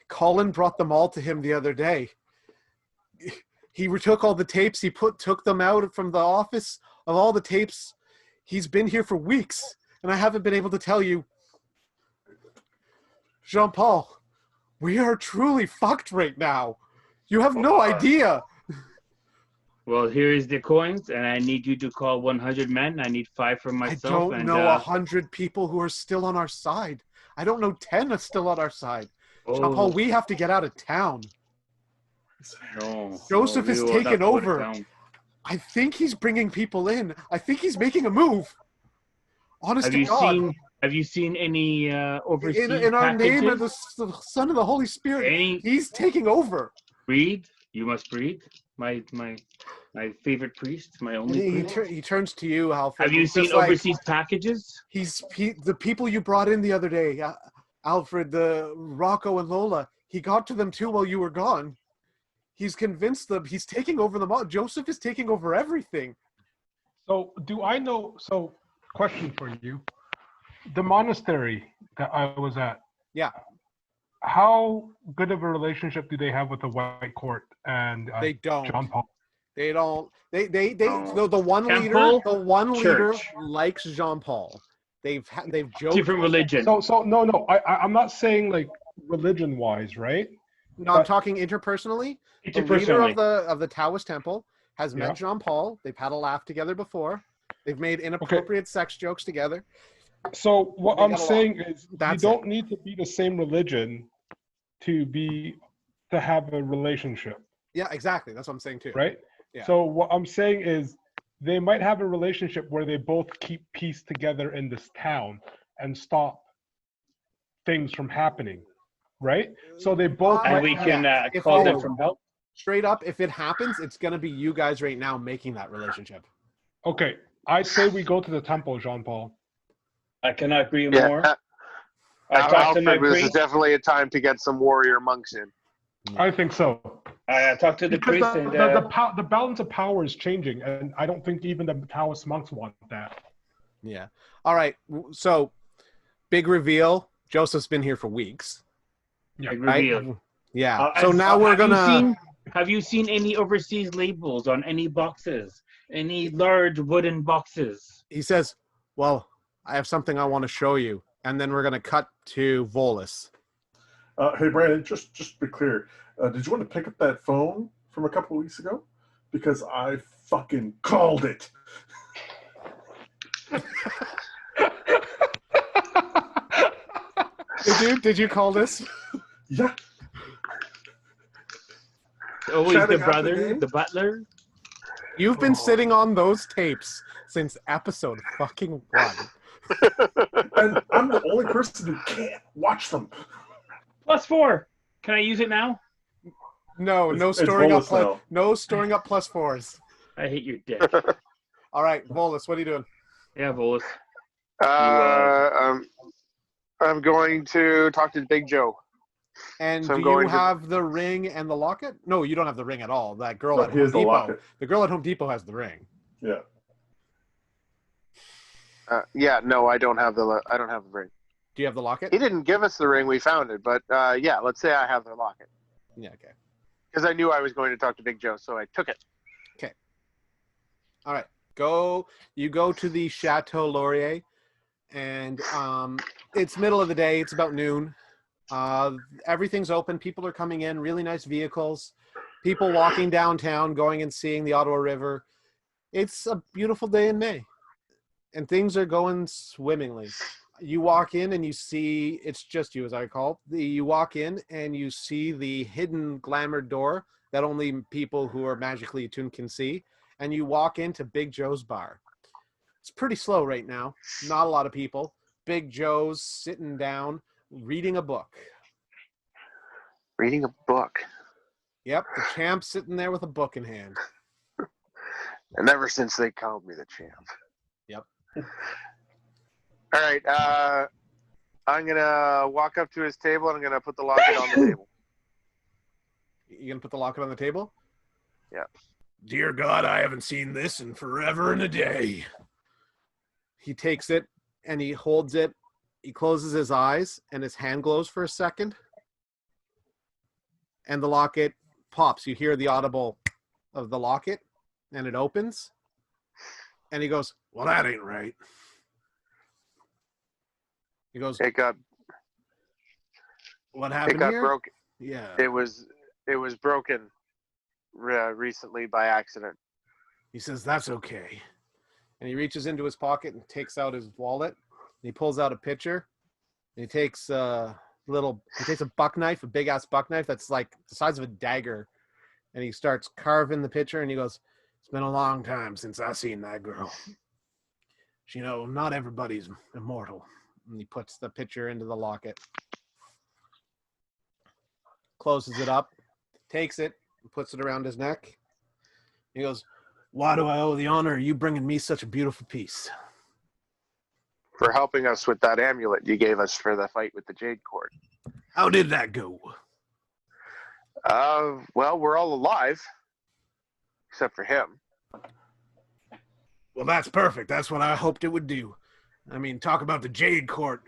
Colin brought them all to him the other day. He took all the tapes. He took them out from the office of all the tapes. He's been here for weeks, and I haven't been able to tell you. Jean-Paul, we are truly fucked right now. You have no idea. Well, here is the coins, and I need you to call 100 men. I need 5 for myself. I don't know 100 people who are still on our side. I don't know 10 are still on our side. Jean-Paul, we have to get out of town. No, Joseph we is will not taking go to over. town. I think he's bringing people in. I think he's making a move. Honest Have to you God. seen any overseas In our name and packages? the Son of the Holy Spirit, Any he's taking over. breed? You must breed. My favorite priest, my only priest. He turns to you, Alfred. Have you He's seen just like, overseas packages? the people you brought in the other day, Alfred, the Rocco and Lola. He got to them too while you were gone. He's convinced them. He's taking over them all. Joseph is taking over everything. So do I know? So question for you: the monastery that I was at. Yeah. How good of a relationship do they have with the White Court and They don't. John Paul? They don't. They No. the one Temple, leader church. likes Jean Paul. They've joked. Different religion. So no. I'm not saying like religion wise, right? No, I'm talking interpersonally. The leader Interpersonally. of the Taoist temple has met Jean Paul. They've had a laugh together before. They've made inappropriate sex jokes together. So what I'm saying is you don't need to be the same religion to have a relationship. Yeah, exactly. That's what I'm saying too. Right? Yeah. So what I'm saying is they might have a relationship where they both keep peace together in this town and stop things from happening. Right? So they both And we can call them from help. Straight up, if it happens, it's going to be you guys right now making that relationship. Okay. I say we go to the temple, Jean-Paul. I cannot agree more. I talked to my Alfred, this is priest. definitely a time to get some warrior monks in. I think so. I talked to the Because priest and the balance of power is changing, and I don't think even the Taoist monks want that. Yeah. All right. So, big reveal. Joseph's been here for weeks. big Right? reveal. Yeah. So now we're gonna. Have you seen any overseas labels on any boxes? Any large wooden boxes? He says, "Well, I have something I want to show you," and then we're gonna cut to Volus. Hey, Brandon, just to be clear, did you want to pick up that phone from a couple of weeks ago? Because I fucking called it. Did you call this? Yeah. Always Shouting the out brother, name? the butler. You've been sitting on those tapes since episode fucking 1. And I'm the only person who can't watch them. +4. Can I use it now? No, It's storing up Volus now. no storing up +4s. I hate your dick. All right, Volus, what are you doing? Yeah, Volus. I'm going to talk to Big Joe. And So I'm do you going to- have the ring and the locket? No, you don't have the ring at all. That girl No, at he Home has the Depot. locket. The girl at Home Depot has the ring. Yeah. Yeah, no, I don't have the ring. Do you have the locket? He didn't give us the ring. We found it, but yeah, let's say I have the locket Yeah, okay. because I knew I was going to talk to Big Joe, so I took it. All right. You go to the Chateau Laurier, and it's middle of the day. It's about noon. Everything's open. People are coming in. Really nice vehicles. People walking downtown, going and seeing the Ottawa River. It's a beautiful day in May, and things are going swimmingly. You walk in and you see, it's just you, as I recall. You walk in and you see the hidden glamour door that only people who are magically attuned can see, and you walk into Big Joe's bar. It's pretty slow right now. Not a lot of people. Big Joe's sitting down, reading a book. Reading a book. Yep, the champ's sitting there with a book in hand. And ever since they called me the champ. Yep. All right. I'm going to walk up to his table and I'm going to put the locket on the table. You gonna put the locket on the table? Yeah. Dear God, I haven't seen this in forever and a day. He takes it and he holds it. He closes his eyes and his hand glows for a second. And the locket pops. You hear the audible of the locket and it opens. And he goes, well, that ain't right. He goes, It got what happened here? broken. Yeah. It was broken recently by accident. He says, that's okay. And he reaches into his pocket and takes out his wallet. And he pulls out a pitcher. And he takes a buck knife, a big ass buck knife that's like the size of a dagger. And he starts carving the pitcher and he goes, it's been a long time since I seen that girl. You know, not everybody's immortal. And he puts the pitcher into the locket. Closes it up. Takes it and puts it around his neck. He goes, why do I owe the honor of you bringing me such a beautiful piece? For helping us with that amulet you gave us for the fight with the Jade Cord. How did that go? Well, we're all alive. Except for him. Well, that's perfect. That's what I hoped it would do. I mean, talk about the Jade Cord.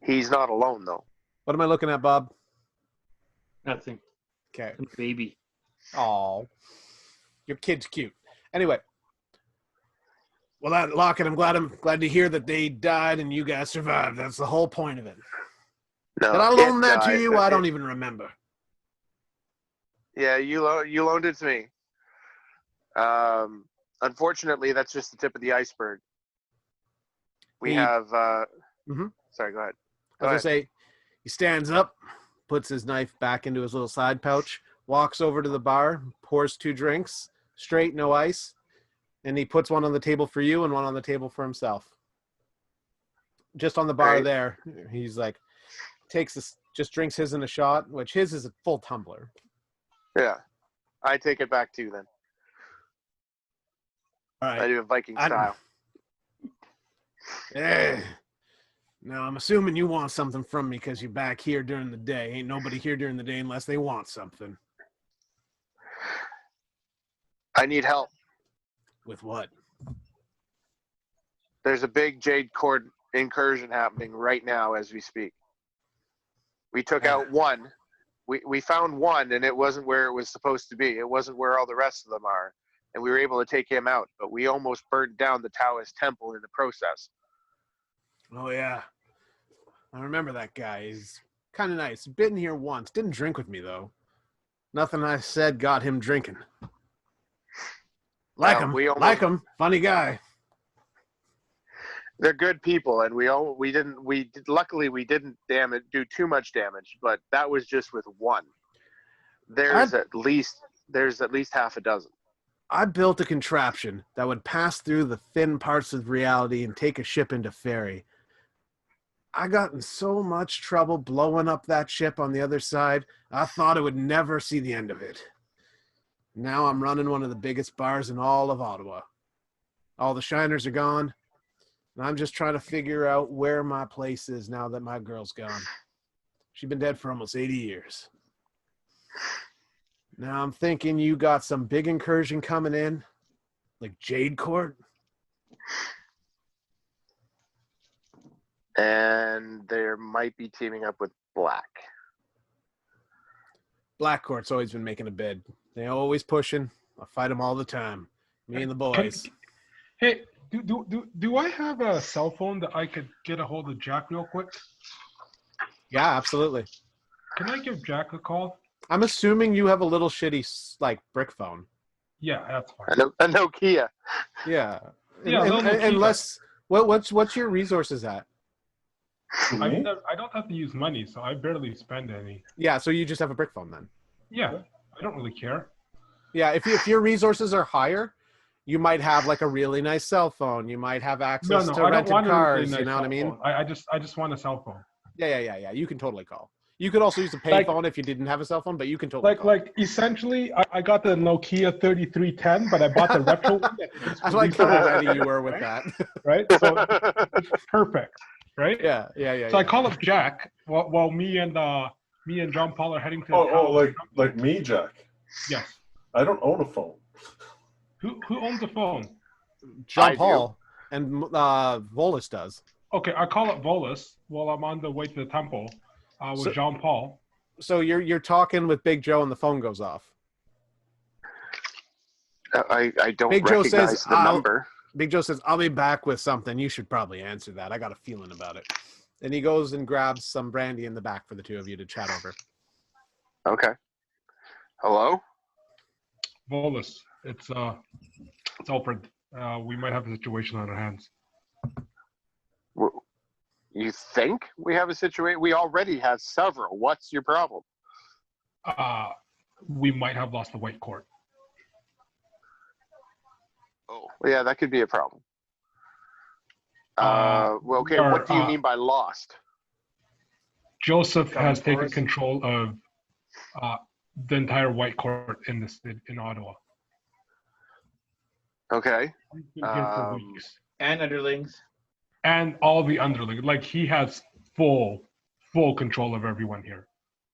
He's not alone, though. What am I looking at, Bob? Nothing. Okay. Baby. Oh, your kid's cute. Anyway. Well, that locket, I'm glad to hear that they died and you guys survived. That's the whole point of it. No, Did I it loan that to died, you? but I don't even remember. Yeah, you loaned it to me. Unfortunately, that's just the tip of the iceberg. We have. Sorry, go ahead. I was gonna say, he stands up, puts his knife back into his little side pouch, walks over to the bar, pours 2 drinks, straight, no ice, and he puts one on the table for you and one on the table for himself. Just on the bar Right. there, he's like, takes this, just drinks his in a shot, which his is a full tumbler. Yeah, I take it back too. Then All right. I do it Viking style. Now, I'm assuming you want something from me because you're back here during the day. Ain't nobody here during the day unless they want something. I need help. With what? There's a big Jade Cord incursion happening right now as we speak. We took out one. We found one, and it wasn't where it was supposed to be. It wasn't where all the rest of them are. And we were able to take him out, but we almost burned down the Taoist temple in the process. Oh, yeah. I remember that guy. He's kind of nice. Been here once. Didn't drink with me, though. Nothing I said got him drinking. Like him. Like him. Funny guy. They're good people, and luckily we didn't do too much damage, but that was just with one. There's at least half a dozen. I built a contraption that would pass through the thin parts of reality and take a ship into ferry. I got in so much trouble blowing up that ship on the other side, I thought I would never see the end of it. Now I'm running one of the biggest bars in all of Ottawa. All the shiners are gone, and I'm just trying to figure out where my place is now that my girl's gone. She's been dead for almost 80 years. Now I'm thinking you got some big incursion coming in, like Jade Court. And there might be teaming up with Black. Black Court's always been making a bid. They always pushing. I fight them all the time. Me and the boys. Hey, do I have a cell phone that I could get a hold of Jack real quick? Yeah, absolutely. Can I give Jack a call? I'm assuming you have a little shitty like brick phone. Yeah, that's fine. A Nokia. Yeah. Yeah, And- little and- Nokia. unless what's your resources at? I don't have to use money, so I barely spend any. Yeah, so you just have a brick phone then. Yeah, I don't really care. Yeah, if your resources are higher, you might have like a really nice cell phone. You might have access to I don't rented want cars. a really nice You know what I cell mean? phone. I just want a cell phone. Yeah. You can totally call. You could also use a payphone if you didn't have a cell phone, but you can totally call. Like essentially, I got the Nokia 3310, but I bought the retro one. I like how ready you were with that. Right, so it's perfect, right? Yeah. So I call up Jack while me and John Paul are heading to. Like me, Jack. Yes. I don't own a phone. Who owns a phone? John Paul and Volus does. Okay, I call up Volus while I'm on the way to the temple with Jean Paul. So you're talking with Big Joe and the phone goes off. I don't Big Joe recognize says, the number. Big Joe says, "I'll be back with something. You should probably answer that. I got a feeling about it." And he goes and grabs some brandy in the back for the two of you to chat over. Okay. Hello? Volus, it's Alfred. We might have a situation on our hands. You think we have a situation? We already have several. What's your problem? We might have lost the white court. Oh, yeah, that could be a problem. Well, okay, what do you mean by lost? Joseph has taken control of the entire white court in Ottawa. Okay. He's been here for weeks. And underlings. And all the underlings. Like, he has full control of everyone here.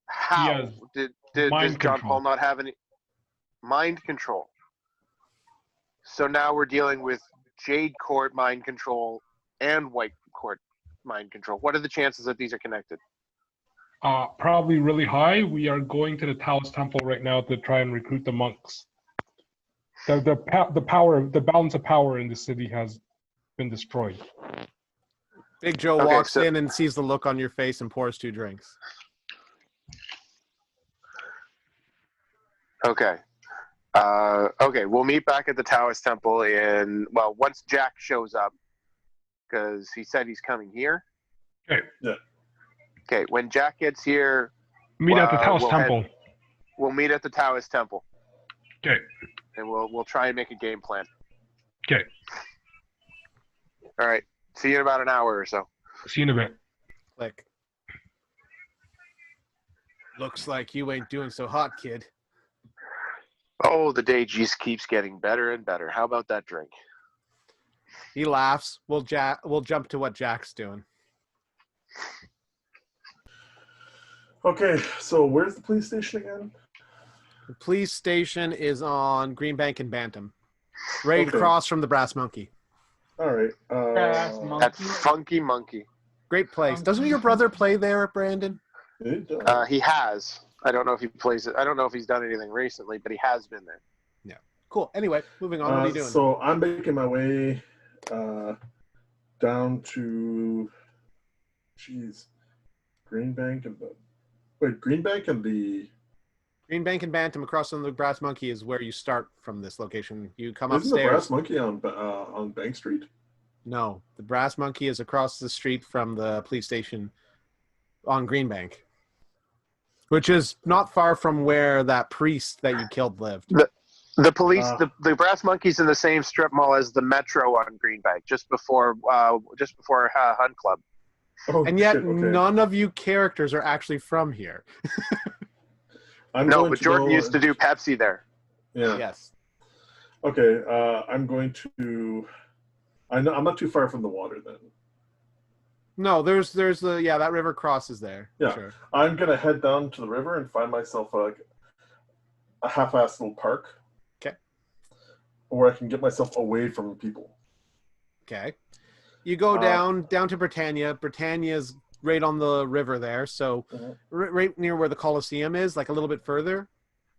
How? Does John Paul not have any mind control? So now we're dealing with Jade Court mind control and White Court mind control. What are the chances that these are connected? Probably really high. We are going to the Taoist Temple right now to try and recruit the monks. The balance of power in the city has been destroyed. Big Joe walks in and sees the look on your face and pours 2 drinks. Okay. Okay, we'll meet back at the Taoist Temple once Jack shows up, because he said he's coming here. Okay. Yeah. Okay, when Jack gets here... Meet at the Taoist Temple. We'll meet at the Taoist Temple. Okay. And we'll try and make a game plan. Okay. All right. See you in about an hour or so. See you in a bit. Click. Looks like you ain't doing so hot, kid. Oh, the day just keeps getting better and better. How about that drink? He laughs. We'll jump to what Jack's doing. Okay, so where's the police station again? The police station is on Greenbank and Bantam, right across from the Brass Monkey. All right. That funky monkey. Great place. Doesn't your brother play there, Brandon? He has. I don't know if he plays it. I don't know if he's done anything recently, but he has been there. Yeah. Cool. Anyway, moving on. What are you doing? So I'm making my way down to, Greenbank and Greenbank and Bantam across from the Brass Monkey is where you start from this location. You come Isn't upstairs. the Brass Monkey on Bank Street? No, the Brass Monkey is across the street from the police station on Greenbank, which is not far from where that priest that you killed lived. The police, the Brass Monkey's in the same strip mall as the Metro on Greenbank, just before Hunt Club. Oh, and yet, none of you characters are actually from here. No, but Jordan used to do Pepsi there. Yeah. Yes. Okay, I'm going to. I'm not too far from the water then. No, there's that river crosses there. Yeah, sure. I'm gonna head down to the river and find myself a half-assed little park. Okay. Where I can get myself away from people. Okay. You go down to Britannia. Britannia's right on the river there, so right near where the Coliseum is, like a little bit further.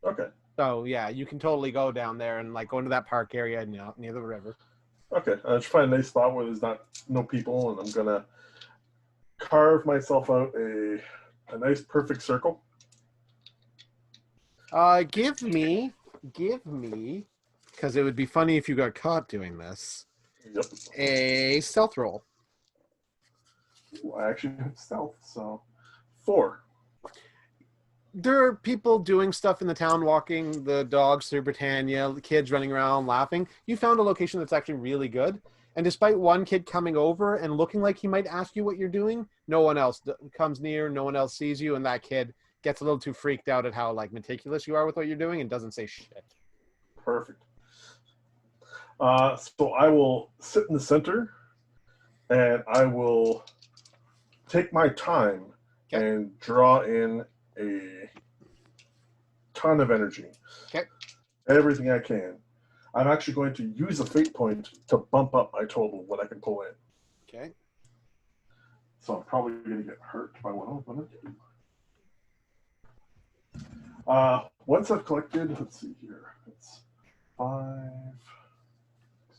Okay. So yeah, you can totally go down there and like go into that park area near the river. Okay, I just find a nice spot where there's no people, and I'm gonna carve myself out a nice perfect circle. Give me, because it would be funny if you got caught doing this, Yep. a stealth roll. Ooh, I actually have stealth, so 4. There are people doing stuff in the town, walking the dogs through Britannia, the kids running around laughing. You found a location that's actually really good. And despite one kid coming over and looking like he might ask you what you're doing, no one else comes near, no one else sees you, and that kid gets a little too freaked out at how like meticulous you are with what you're doing and doesn't say shit. Perfect. So I will sit in the center, and I will take my time and draw in a ton of energy. Okay. Everything I can. I'm actually going to use a fate point to bump up my total what I can pull in. Okay. So I'm probably going to get hurt by one open it. Once I've collected, let's see here. It's 5,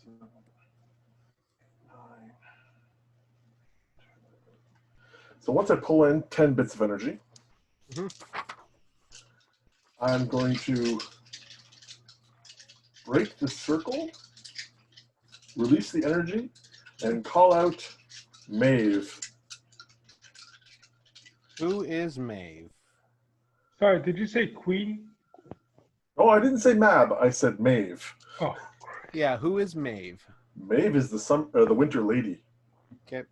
7, 9, 10. So once I pull in 10 bits of energy, I'm going to break the circle, release the energy, and call out Maeve. Who is Maeve? Sorry, did you say queen? Oh, I didn't say Mab. I said Maeve. Oh, Yeah, who is Maeve? Maeve is the Winter Lady. Okay.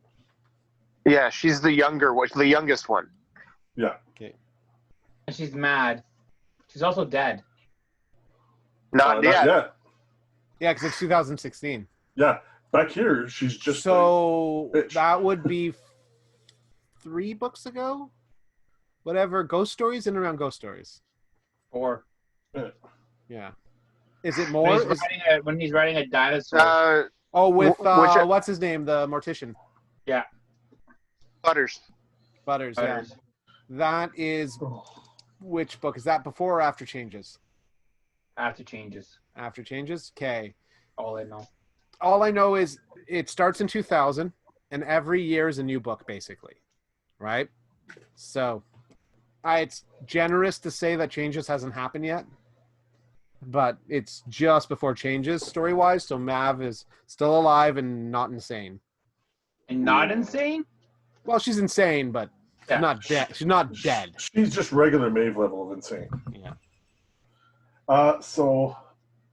Yeah, she's the youngest one. Yeah. Okay. And she's mad. She's also dead. Not yet. yet. Yeah, because it's 2016. Yeah. Back here, she's just So bitch. that would be 3 books ago? Whatever. Ghost stories in and around ghost stories. 4. Yeah. Is it more? When he's riding a dinosaur. With which- what's his name? The mortician. Butters. Butters. Butters. Yeah. That is which book? Is that before or after changes? After changes. After changes? Okay. All I know. All I know is it starts in 2000 and every year is a new book basically. Right? So it's generous to say that changes hasn't happened yet. But it's just before changes story-wise, so Mav is still alive and not insane. And not insane? Well, she's insane, but Yeah. she's not dead. She's not dead. She's just regular Maeve level of insane. Yeah. So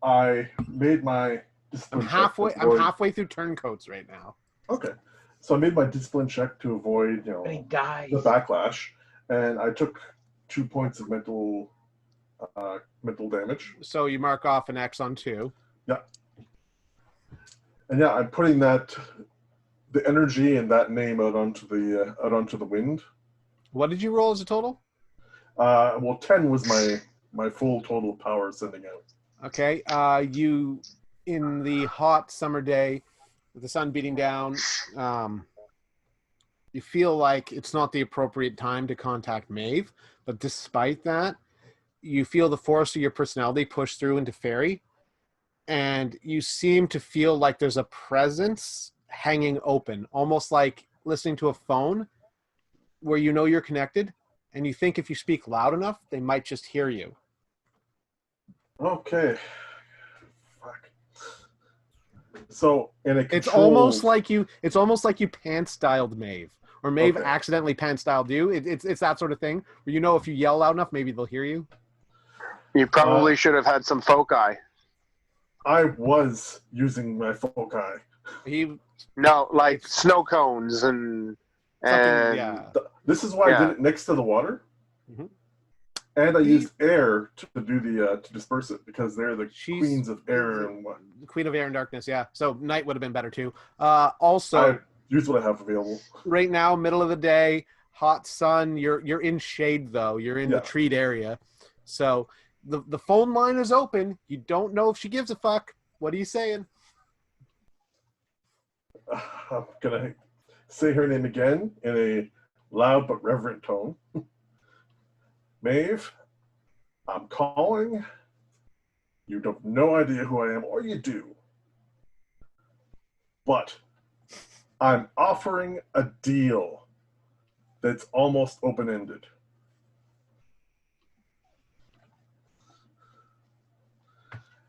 I made my discipline I'm halfway. check. I'm halfway through turncoats right now. Okay. So I made my discipline check to avoid, But he dies. the backlash, and I took 2 points of mental damage. So you mark off an X on 2. Yeah. And yeah, I'm putting the energy and that name out onto the wind. What did you roll as a total? Well, 10 was my full total power sending out. Okay. You in the hot summer day with the sun beating down, you feel like it's not the appropriate time to contact Maeve, but despite that, you feel the force of your personality push through into Fairy, and you seem to feel like there's a presence hanging open, almost like listening to a phone where you know you're connected, and you think if you speak loud enough, they might just hear you. Okay. Fuck. So in a It's almost like you pan-styled Maeve, or Maeve accidentally pan-styled you. It's that sort of thing where you know if you yell loud enough, maybe they'll hear you. You probably should have had some foci. I was using my foci. No, like snow cones and yeah. This is why I did it next to the water, and I used air to do to disperse it because they're the queens of air and what. The Queen of Air and Darkness, yeah. So night would have been better too. Also, I use what I have available. Right now, middle of the day, hot sun. You're in shade though. You're in the treed area, so the phone line is open. You don't know if she gives a fuck. What are you saying? I'm gonna say her name again in a loud but reverent tone. Maeve, I'm calling. You have no idea who I am, or you do. But I'm offering a deal that's almost open-ended.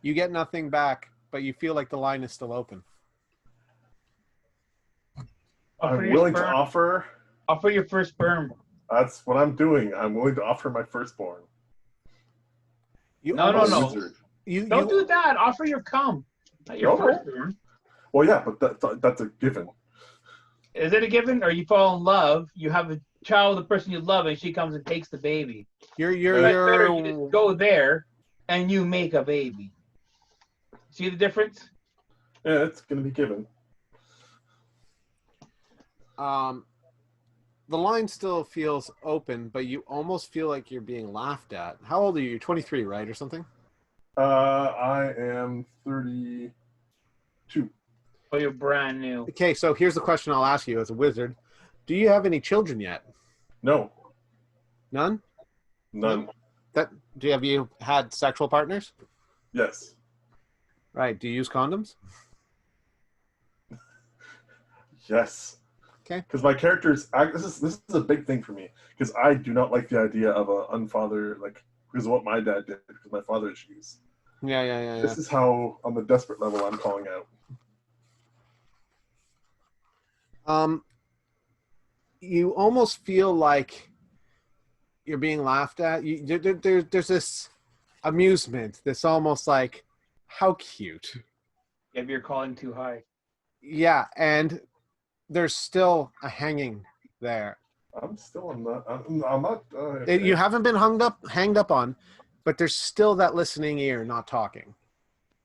You get nothing back, but you feel like the line is still open. Offer I'm your willing to sperm. offer. Offer your first sperm. That's what I'm doing. I'm willing to offer my firstborn. You No, almost, no. Wizard. Don't do that. Offer your cum. Not your No. first sperm. Well, yeah, but that's a given. Is it a given? Or you fall in love, you have a child with the person you love, and she comes and takes the baby. But better you just go there and you make a baby. See the difference? Yeah, it's going to be given. The line still feels open, but you almost feel like you're being laughed at. How old are you? You're 23, right, or something? I am 32. Oh, you're brand new. Okay, so here's the question I'll ask you as a wizard. Do you have any children yet? No, None? none. Have you had sexual partners? Yes. Right. Do you use condoms? Yes. Okay. Because my characters, this is a big thing for me. Because I do not like the idea of a unfather, like because of what my dad did, because of my father issues. Yeah. This is how, on the desperate level, I'm calling out. You almost feel like you're being laughed at. There's this amusement, this almost like, how cute. If you're calling too high. Yeah, and there's still a hanging there. I'm still I'm not. You haven't been hanged up on, but there's still that listening ear not talking.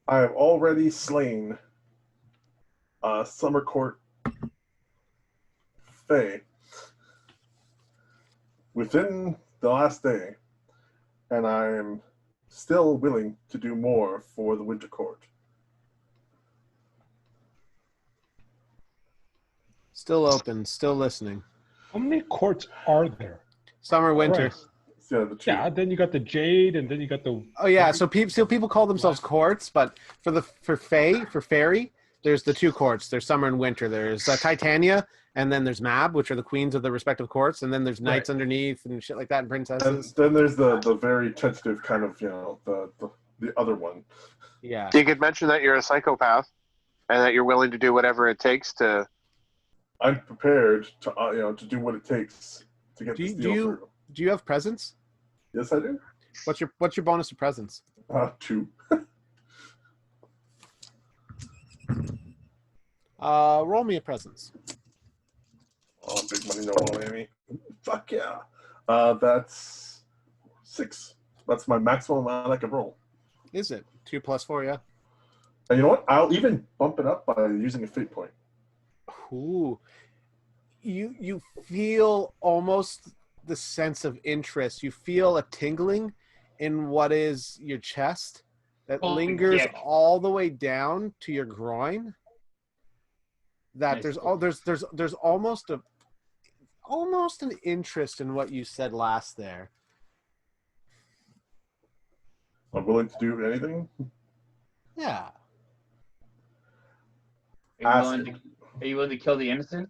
I have already slain Summer Court Fae within the last day, and I am still willing to do more for the Winter Court. Still open, still listening. How many courts are there? Summer, winter. Right. Yeah, the two. Yeah, then you got the Jade, and then you got the. Oh yeah, so people call themselves courts, but for fairy, there's the two courts. There's summer and winter. There's Titania, and then there's Mab, which are the queens of the respective courts, and then there's knights underneath and shit like that, and And princesses. then there's the very tentative kind of, the other one. Yeah. You could mention that you're a psychopath and that you're willing to do whatever it takes to. I'm prepared to to do what it takes to get this deal through. Do you have presence? Yes, I do. What's your bonus to presence? 2. Roll me a presence. Oh, big money, no roll, Amy. Fuck yeah. That's 6. That's my maximum amount I can roll. Is it 2 + 4? Yeah. And you know what? I'll even bump it up by using a fate point. Ooh. You feel almost the sense of interest. You feel a tingling in what is your chest that Holy lingers dick. all the way down to your groin. That Nice. there's almost an interest in what you said last there. I'm willing to do anything. Yeah. Are you willing to kill the innocent?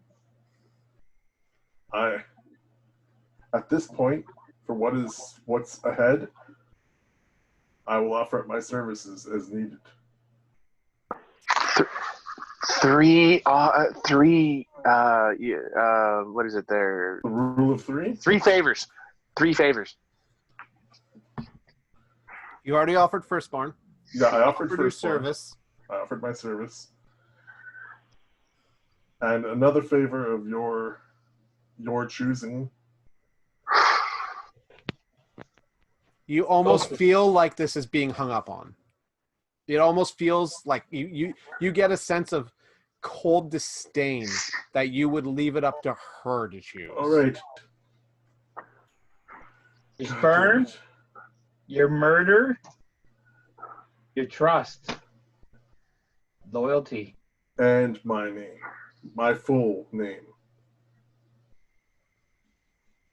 At this point, for what's ahead, I will offer up my services as needed. 3. What is it there? The rule of 3? 3 favors. 3 favors. You already offered firstborn. Yeah, I offered your first service. I offered my service. And another favor of your choosing. You almost feel like this is being hung up on. It almost feels like you get a sense of cold disdain that you would leave it up to her to choose. All right. Your sperm, your murder, your trust, loyalty. And my name. My full name.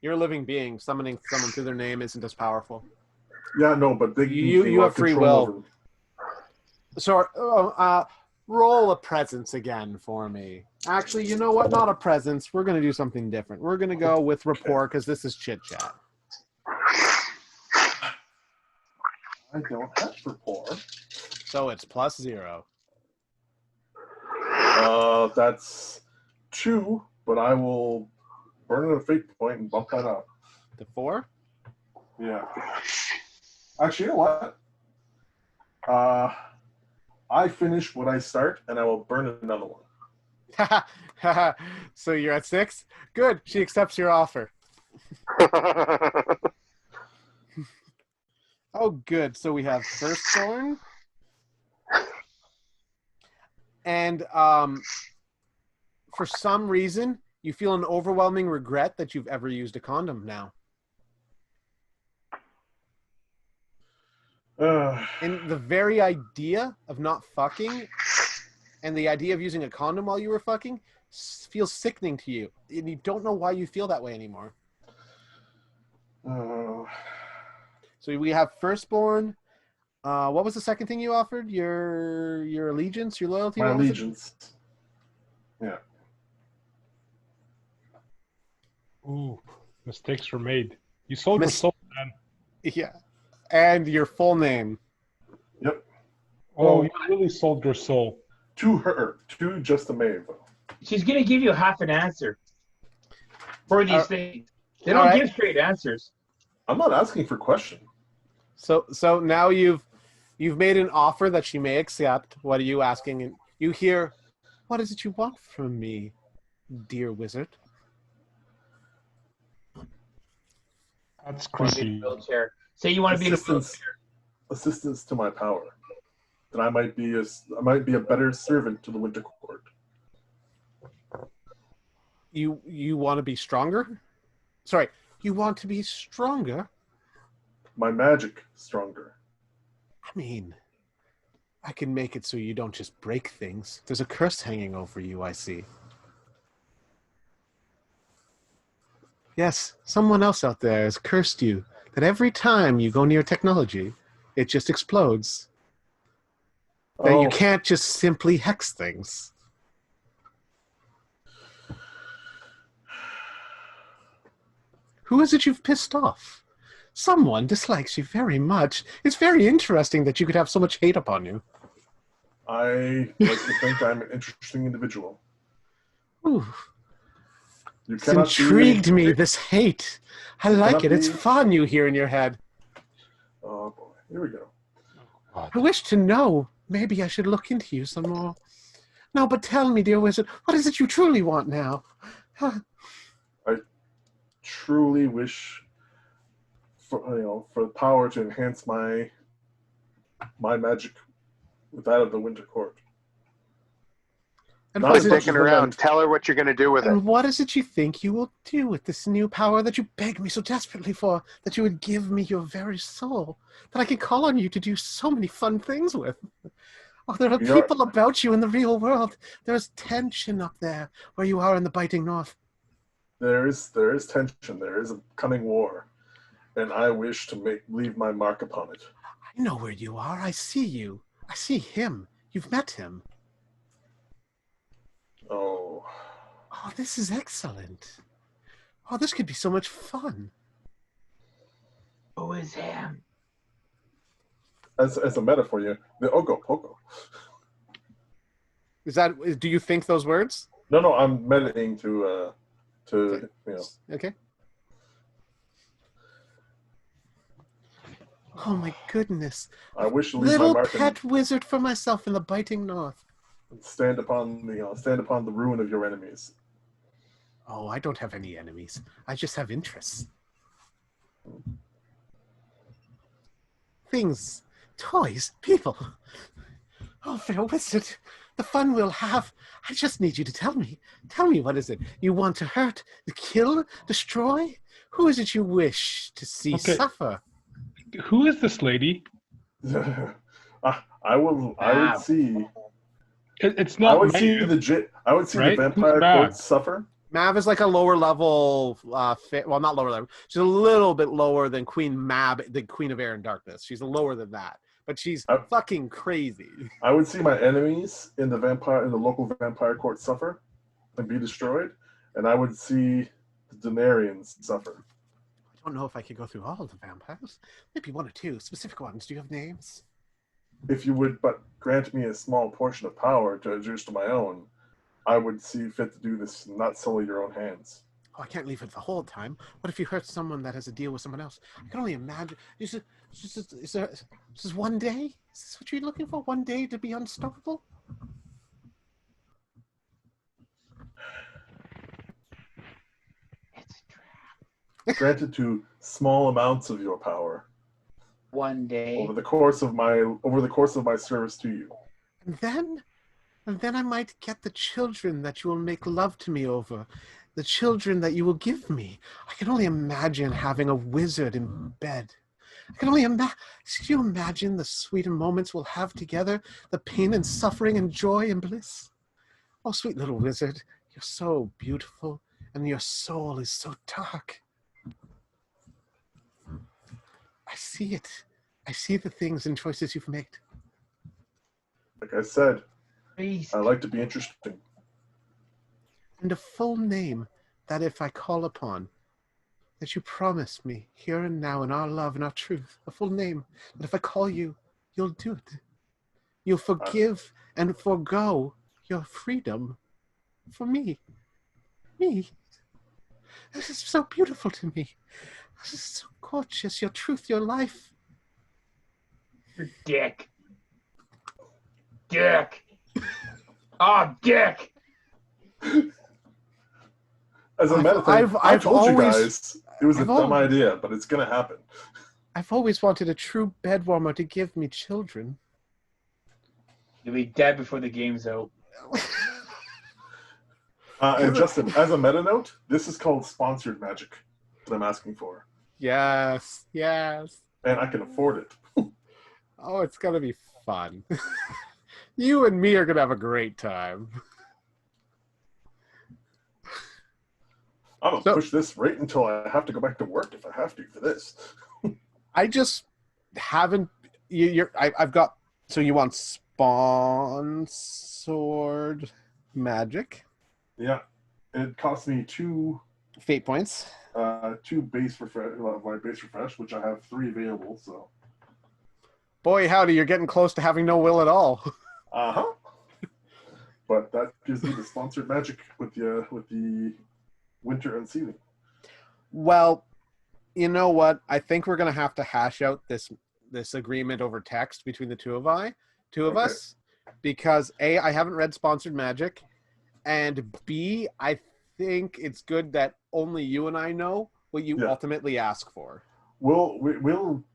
You're a living being. Summoning someone through their name isn't as powerful. Yeah, no, but You have free will. So, roll a presence again for me. Actually, you know what? Not a presence. We're going to do something different. We're going to go with rapport because this is chit chat. I don't have rapport. So it's +0. That's 2, but I will burn a fate point and bump that up. To 4? Yeah. Actually, you know what? I finish what I start, and I will burn another one. So you're at 6? Good. She accepts your offer. Oh, good. So we have Firstborn. And for some reason, you feel an overwhelming regret that you've ever used a condom now. And the very idea of not fucking and the idea of using a condom while you were fucking feels sickening to you. And you don't know why you feel that way anymore. So we have Firstborn. What was the second thing you offered? Your allegiance, your loyalty? My allegiance. Yeah. Ooh, mistakes were made. You sold your soul, man. Yeah. And your full name. Yep. Oh, you really sold your soul. To her. To just the Maeve. She's going to give you half an answer for these things. They don't give straight answers. I'm not asking for question. So now you've made an offer that she may accept. What are you asking? And you hear, what is it you want from me, dear wizard? That's creepy. Wheelchair. Say you want to be in a wheelchair. Assistance to my power. Then I might be a better servant to the Winter Court. You want to be stronger? Sorry, you want to be stronger? My magic stronger. I mean, I can make it so you don't just break things. There's a curse hanging over you, I see. Yes, someone else out there has cursed you that every time you go near technology, it just explodes. That you can't just simply hex things. Who is it you've pissed off? Someone dislikes you very much. It's very interesting that you could have so much hate upon you. I like to think I'm an interesting individual. Ooh. You It's intrigued me, this hate. I like it. It's fun you hear in your head. Oh, boy. Here we go. I wish to know. Maybe I should look into you some more. No, but tell me, dear wizard, what is it you truly want now? I truly wish for the power to enhance my magic with that of the Winter Court. And not sticking around. Tell her what you're going to do with it. And what is it you think you will do with this new power that you beg me so desperately for, that you would give me your very soul, that I can call on you to do so many fun things with? Oh, there are people about you in the real world. There's tension up there where you are in the biting north. There is tension. There is a coming war. And I wish to leave my mark upon it. I know where you are. I see you. I see him. You've met him. Oh, this is excellent. Oh, this could be so much fun. Who is him? As a metaphor, the Ogo Pogo. Is that? Do you think those words? No, I'm meditating to Okay. Oh my goodness! I wish to leave little my mark pet wizard for myself in the biting north. Stand upon the ruin of your enemies. Oh, I don't have any enemies. I just have interests. Things, toys, people. Oh, fair wizard, the fun we'll have. I just need you to tell me. Tell me, what is it? You want to hurt, kill, destroy? Who is it you wish to see suffer? Who is this lady? I would see. It's not. I would see the vampire court suffer. Mav is like a lower level, well, not lower level. She's a little bit lower than Queen Mab, the Queen of Air and Darkness. She's lower than that, but she's fucking crazy. I would see my enemies in the local vampire court suffer and be destroyed, and I would see the Denarians suffer. I don't know if I could go through all of the vampires. Maybe one or two specific ones. Do you have names? if you would but grant me a small portion of power to adjust to my own, I would see fit to do this, not sully your own hands. Oh, I can't leave it the whole time. What if you hurt someone that has a deal with someone else? I can only imagine. Is this one day? Is this what you're looking for? One day to be unstoppable? It's a trap. Granted to small amounts of your power One day. over the course of my service to you. And then I might get the children that you will make love to me over. The children that you will give me. I can only imagine having a wizard in bed. I can only imagine. Can you imagine the sweeter moments we'll have together? The pain and suffering and joy and bliss? Oh, sweet little wizard, you're so beautiful, and your soul is so dark. I see it. I see the things and choices you've made. Like I said, Please. I like to be interesting. And a full name that if I call upon, that you promise me here and now in our love and our truth, a full name that if I call you, you'll do it. You'll forgive and forgo your freedom for me. Me. This is so beautiful to me. This is so gorgeous. Your truth, your life. Dick. Dick. Oh, Dick. As a matter of fact, I I've told you always- guys it was a I've dumb always- idea, but it's gonna happen. I've always wanted a true bed warmer to give me children. You'll be dead before the game's out. And Justin, as a meta note, this is called sponsored magic that I'm asking for, Yes, yes. and I can afford it. Oh, it's gonna be fun. You and me are gonna have a great time. I'm gonna So- push this right until I have to go back to work if I have to for this. I just haven't. I've got. So you want sponsored magic? Yeah, it cost me two Fate points. base refresh, which I have 3 available. So, Boy, howdy, you're getting close to having no will at all. But that gives me the sponsored magic with the winter unsealing. Well, you know what? I think we're gonna have to hash out this agreement over text between the two of Okay. us, because A, I haven't read sponsored magic, and B, I think it's good that only you and I know what you Yeah. ultimately ask for. We'll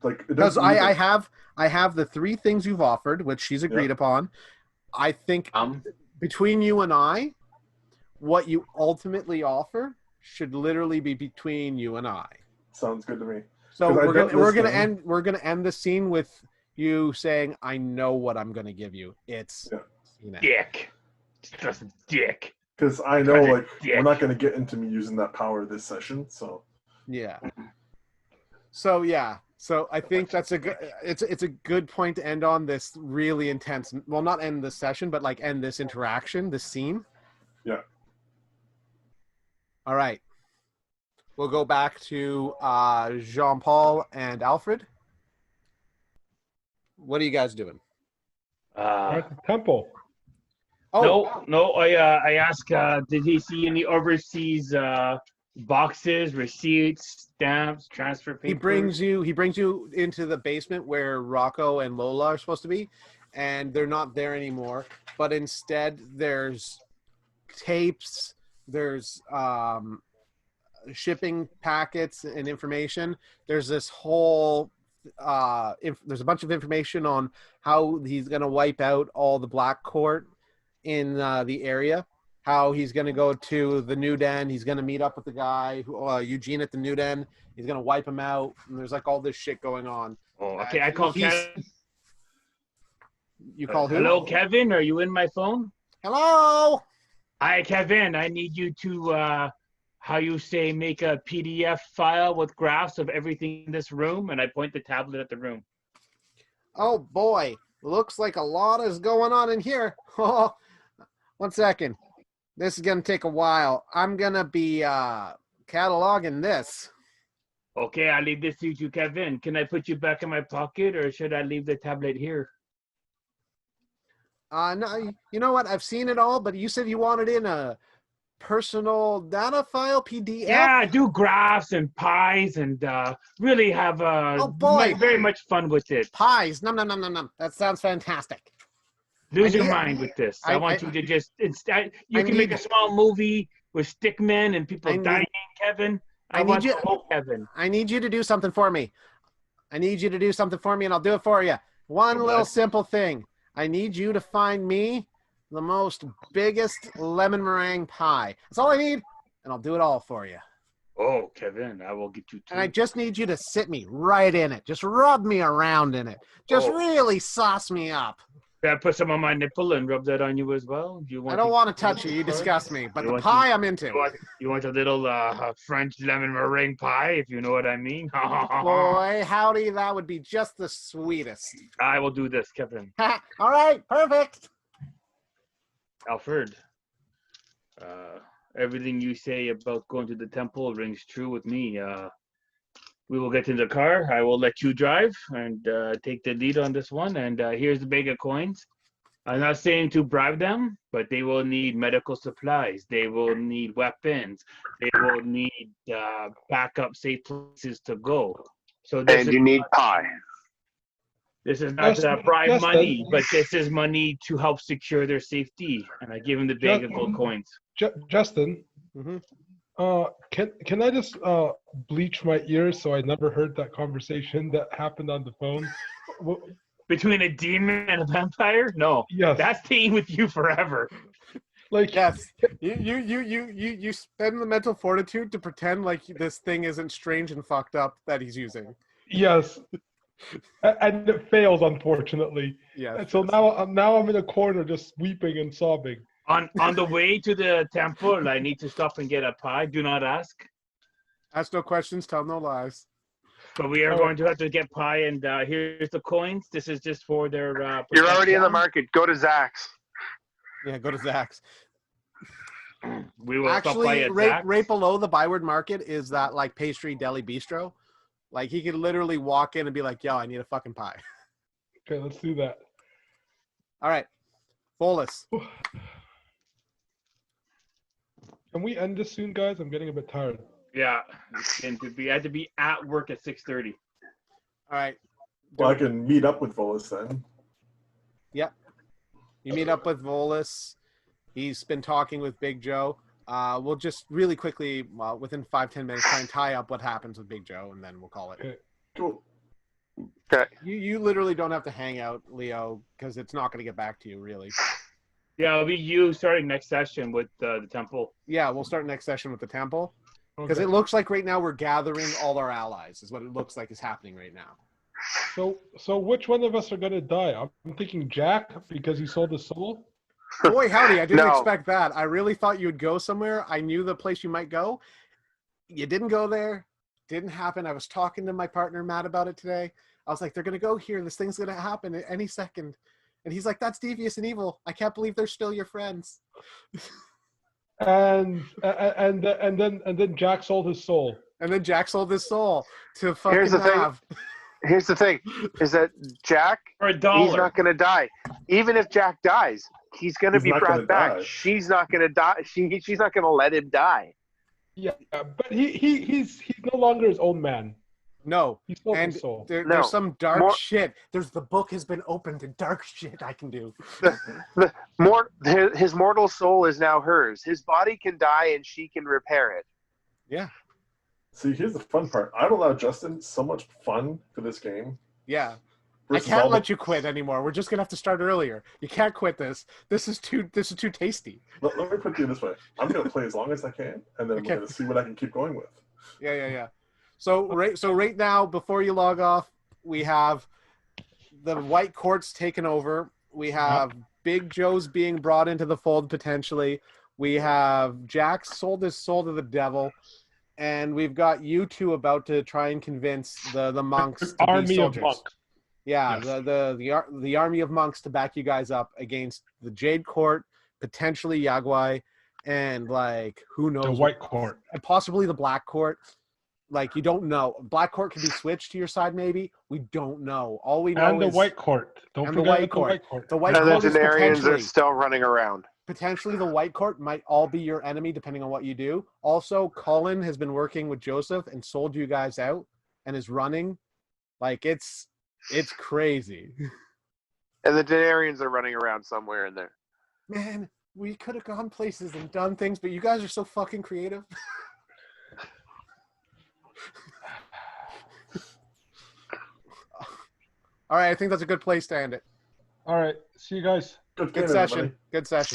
like it Because doesn't mean I that- have the 3 things you've offered, which she's agreed upon. I think between you and I, what you ultimately offer should literally be between you and I. sounds good to me. So 'Cause I bet we're this gonna end the scene with you saying, "I know what I'm gonna give you. It's Yeah. Dick. Just a dick. Because I know Kinda like dick. we're not going to get into me using that power this session. So yeah." So yeah, so I think that's a good. It's a good point to end on this really intense. Well, not end this session, but like end this interaction, this scene. Yeah. All right. We'll go back to Jean-Paul and Alfred. What are you guys doing? At the temple. Oh, No. I asked, did he see any overseas boxes, receipts, stamps, transfer papers? he brings you into the basement where Rocco and Lola are supposed to be, and they're not there anymore. But instead, there's tapes, there's shipping packets and information. There's this whole there's a bunch of information on how he's going to wipe out all the Black Court in the area, how he's going to go to the New Den. He's going to meet up with the guy, Eugene at the New Den. He's going to wipe him out. And there's like all this shit going on. Oh, okay, I call He's- Kevin. You call who? Hello, Kevin. Are you in my phone? Hello? Hi, Kevin. I need you to, make a PDF file with graphs of everything in this room, and I point the tablet at the room. Oh, boy. Looks like a lot is going on in here. 1 second. This is going to take a while. I'm going to be cataloging this. Okay, I'll leave this to you, Kevin. Can I put you back in my pocket, or should I leave the tablet here? No, you know what? I've seen it all, but you said you wanted in a personal data file PDF. Yeah, do graphs and pies and really have Oh, boy. very much fun with it. Pies. Num num num num num. That sounds fantastic. Lose I your need- mind with this. I want you to just instead. You I can make a need- small movie with stickmen and people I need- dying, Kevin. I I need want you- the whole Kevin. I need you to do something for me. I need you to do something for me, and I'll do it for you. One little simple thing. I need you to find me the most biggest lemon meringue pie. That's all I need, and I'll do it all for you. Oh, Kevin, I will get you two. And I just need you to sit me right in it. Just rub me around in it. Just really sauce me up. Can I put some on my nipple and rub that on you as well? Do you want I don't want to touch you. You disgust me. But You the want pie I'm into. You want a little French lemon meringue pie, if you know what I mean? Boy, howdy, that would be just the sweetest. I will do this, Kevin. All right, perfect. Alfred, everything you say about going to the temple rings true with me. We will get in the car. I will let you drive and take the lead on this one. And here's the bag of coins. I'm not saying to bribe them, but they will need medical supplies. They will need weapons. They will need backup safe places to go. So this And is you need pie. This is not Yes, bribe yes, money, then. but this is money to help secure their safety. And I give him the bag of gold coins. Justin, Mhm. can I just bleach my ears so I never heard that conversation that happened on the phone? Between a demon and a vampire? No, Yes. that's staying with you forever. Like, Yes. You spend the mental fortitude to pretend like this thing isn't strange and fucked up that he's using. yes. And it fails, unfortunately. Yes. And so now I'm in a corner just weeping and sobbing. On the way to the temple, I need to stop and get a pie. Do not ask. Ask no questions, tell no lies. But we are going to have to get pie, and here's the coins. This is just for their. You're already in the protection. market. Go to Zach's. Yeah, go to Zach's. We will stop by Actually, at right, Zach's. right below the Byward Market is that like pastry deli bistro. Like he could literally walk in and be like, "Yo, I need a fucking pie." Okay, let's do that. All right, Volus. Can we end this soon, guys? I'm getting a bit tired. Yeah, and I had to be at work at 6:30. All right. Well, I can meet up with Volus then. You meet up with Volus. He's been talking with Big Joe. We'll just really quickly, within 5-10 minutes, try and tie up what happens with Big Joe, and then we'll call it. Okay. Cool. Okay. You literally don't have to hang out, Leo, because it's not going to get back to you, really. Yeah, it'll be you starting next session with the temple. Yeah, we'll start next session with the temple. Because Okay. it looks like right now we're gathering all our allies, is what it looks like is happening right now. So which one of us are gonna die? I'm thinking Jack because he sold his soul. Boy, howdy, I didn't No. expect that. I really thought you'd go somewhere. I knew the place you might go. You didn't go there. Didn't happen. I was talking to my partner, Matt, about it today. I was like, they're going to go here. This thing's going to happen at any second. And he's like, that's devious and evil. I can't believe they're still your friends. And then Jack sold his soul. And then Jack sold his soul to fucking Here's the thing. Mav. Here's the thing: is that Jack? For He's $1. not going to die. Even if Jack dies, he's going to He's be not brought gonna back. die. She's not going to die. She's not going to let him die. Yeah, but he's no longer his own man. No. He sold And his soul. No. there's some dark More- shit. The book has been opened to dark shit I can do. His mortal soul is now hers. His body can die, and she can repair it. Yeah. See, here's the fun part. I've allowed Justin so much fun for this game. Yeah. I versus can't all let the- you quit anymore. We're just gonna have to start earlier. You can't quit this. This is too tasty. Let me put it this way. I'm going to play as long as I can, and then Okay. we're going to see what I can keep going with. Yeah. So right now, before you log off, we have the White Court's taken over. We have Big Joe's being brought into the fold potentially. We have Jack sold his soul to the devil, and we've got you two about to try and convince the monks to be Army of soldiers. monks. Yeah, Yes. the army of monks to back you guys up against the Jade Court, potentially Yaguai, and like who knows, The White Court. and possibly the Black Court. like you don't know. Black Court can be switched to your side, maybe. We don't know. All we know And the is White Court. Don't and the forget White the Court. White Court. The White And the Court is Denarians are potentially still running around. the White Court might all be your enemy depending on what you do. Also, Colin has been working with Joseph and sold you guys out and is running. Like it's crazy. And the Denarians are running around somewhere in there. Man, we could have gone places and done things, but you guys are so fucking creative. All right, I think that's a good place to end it. All right. See you guys. Good Good game, session. everybody. Good session.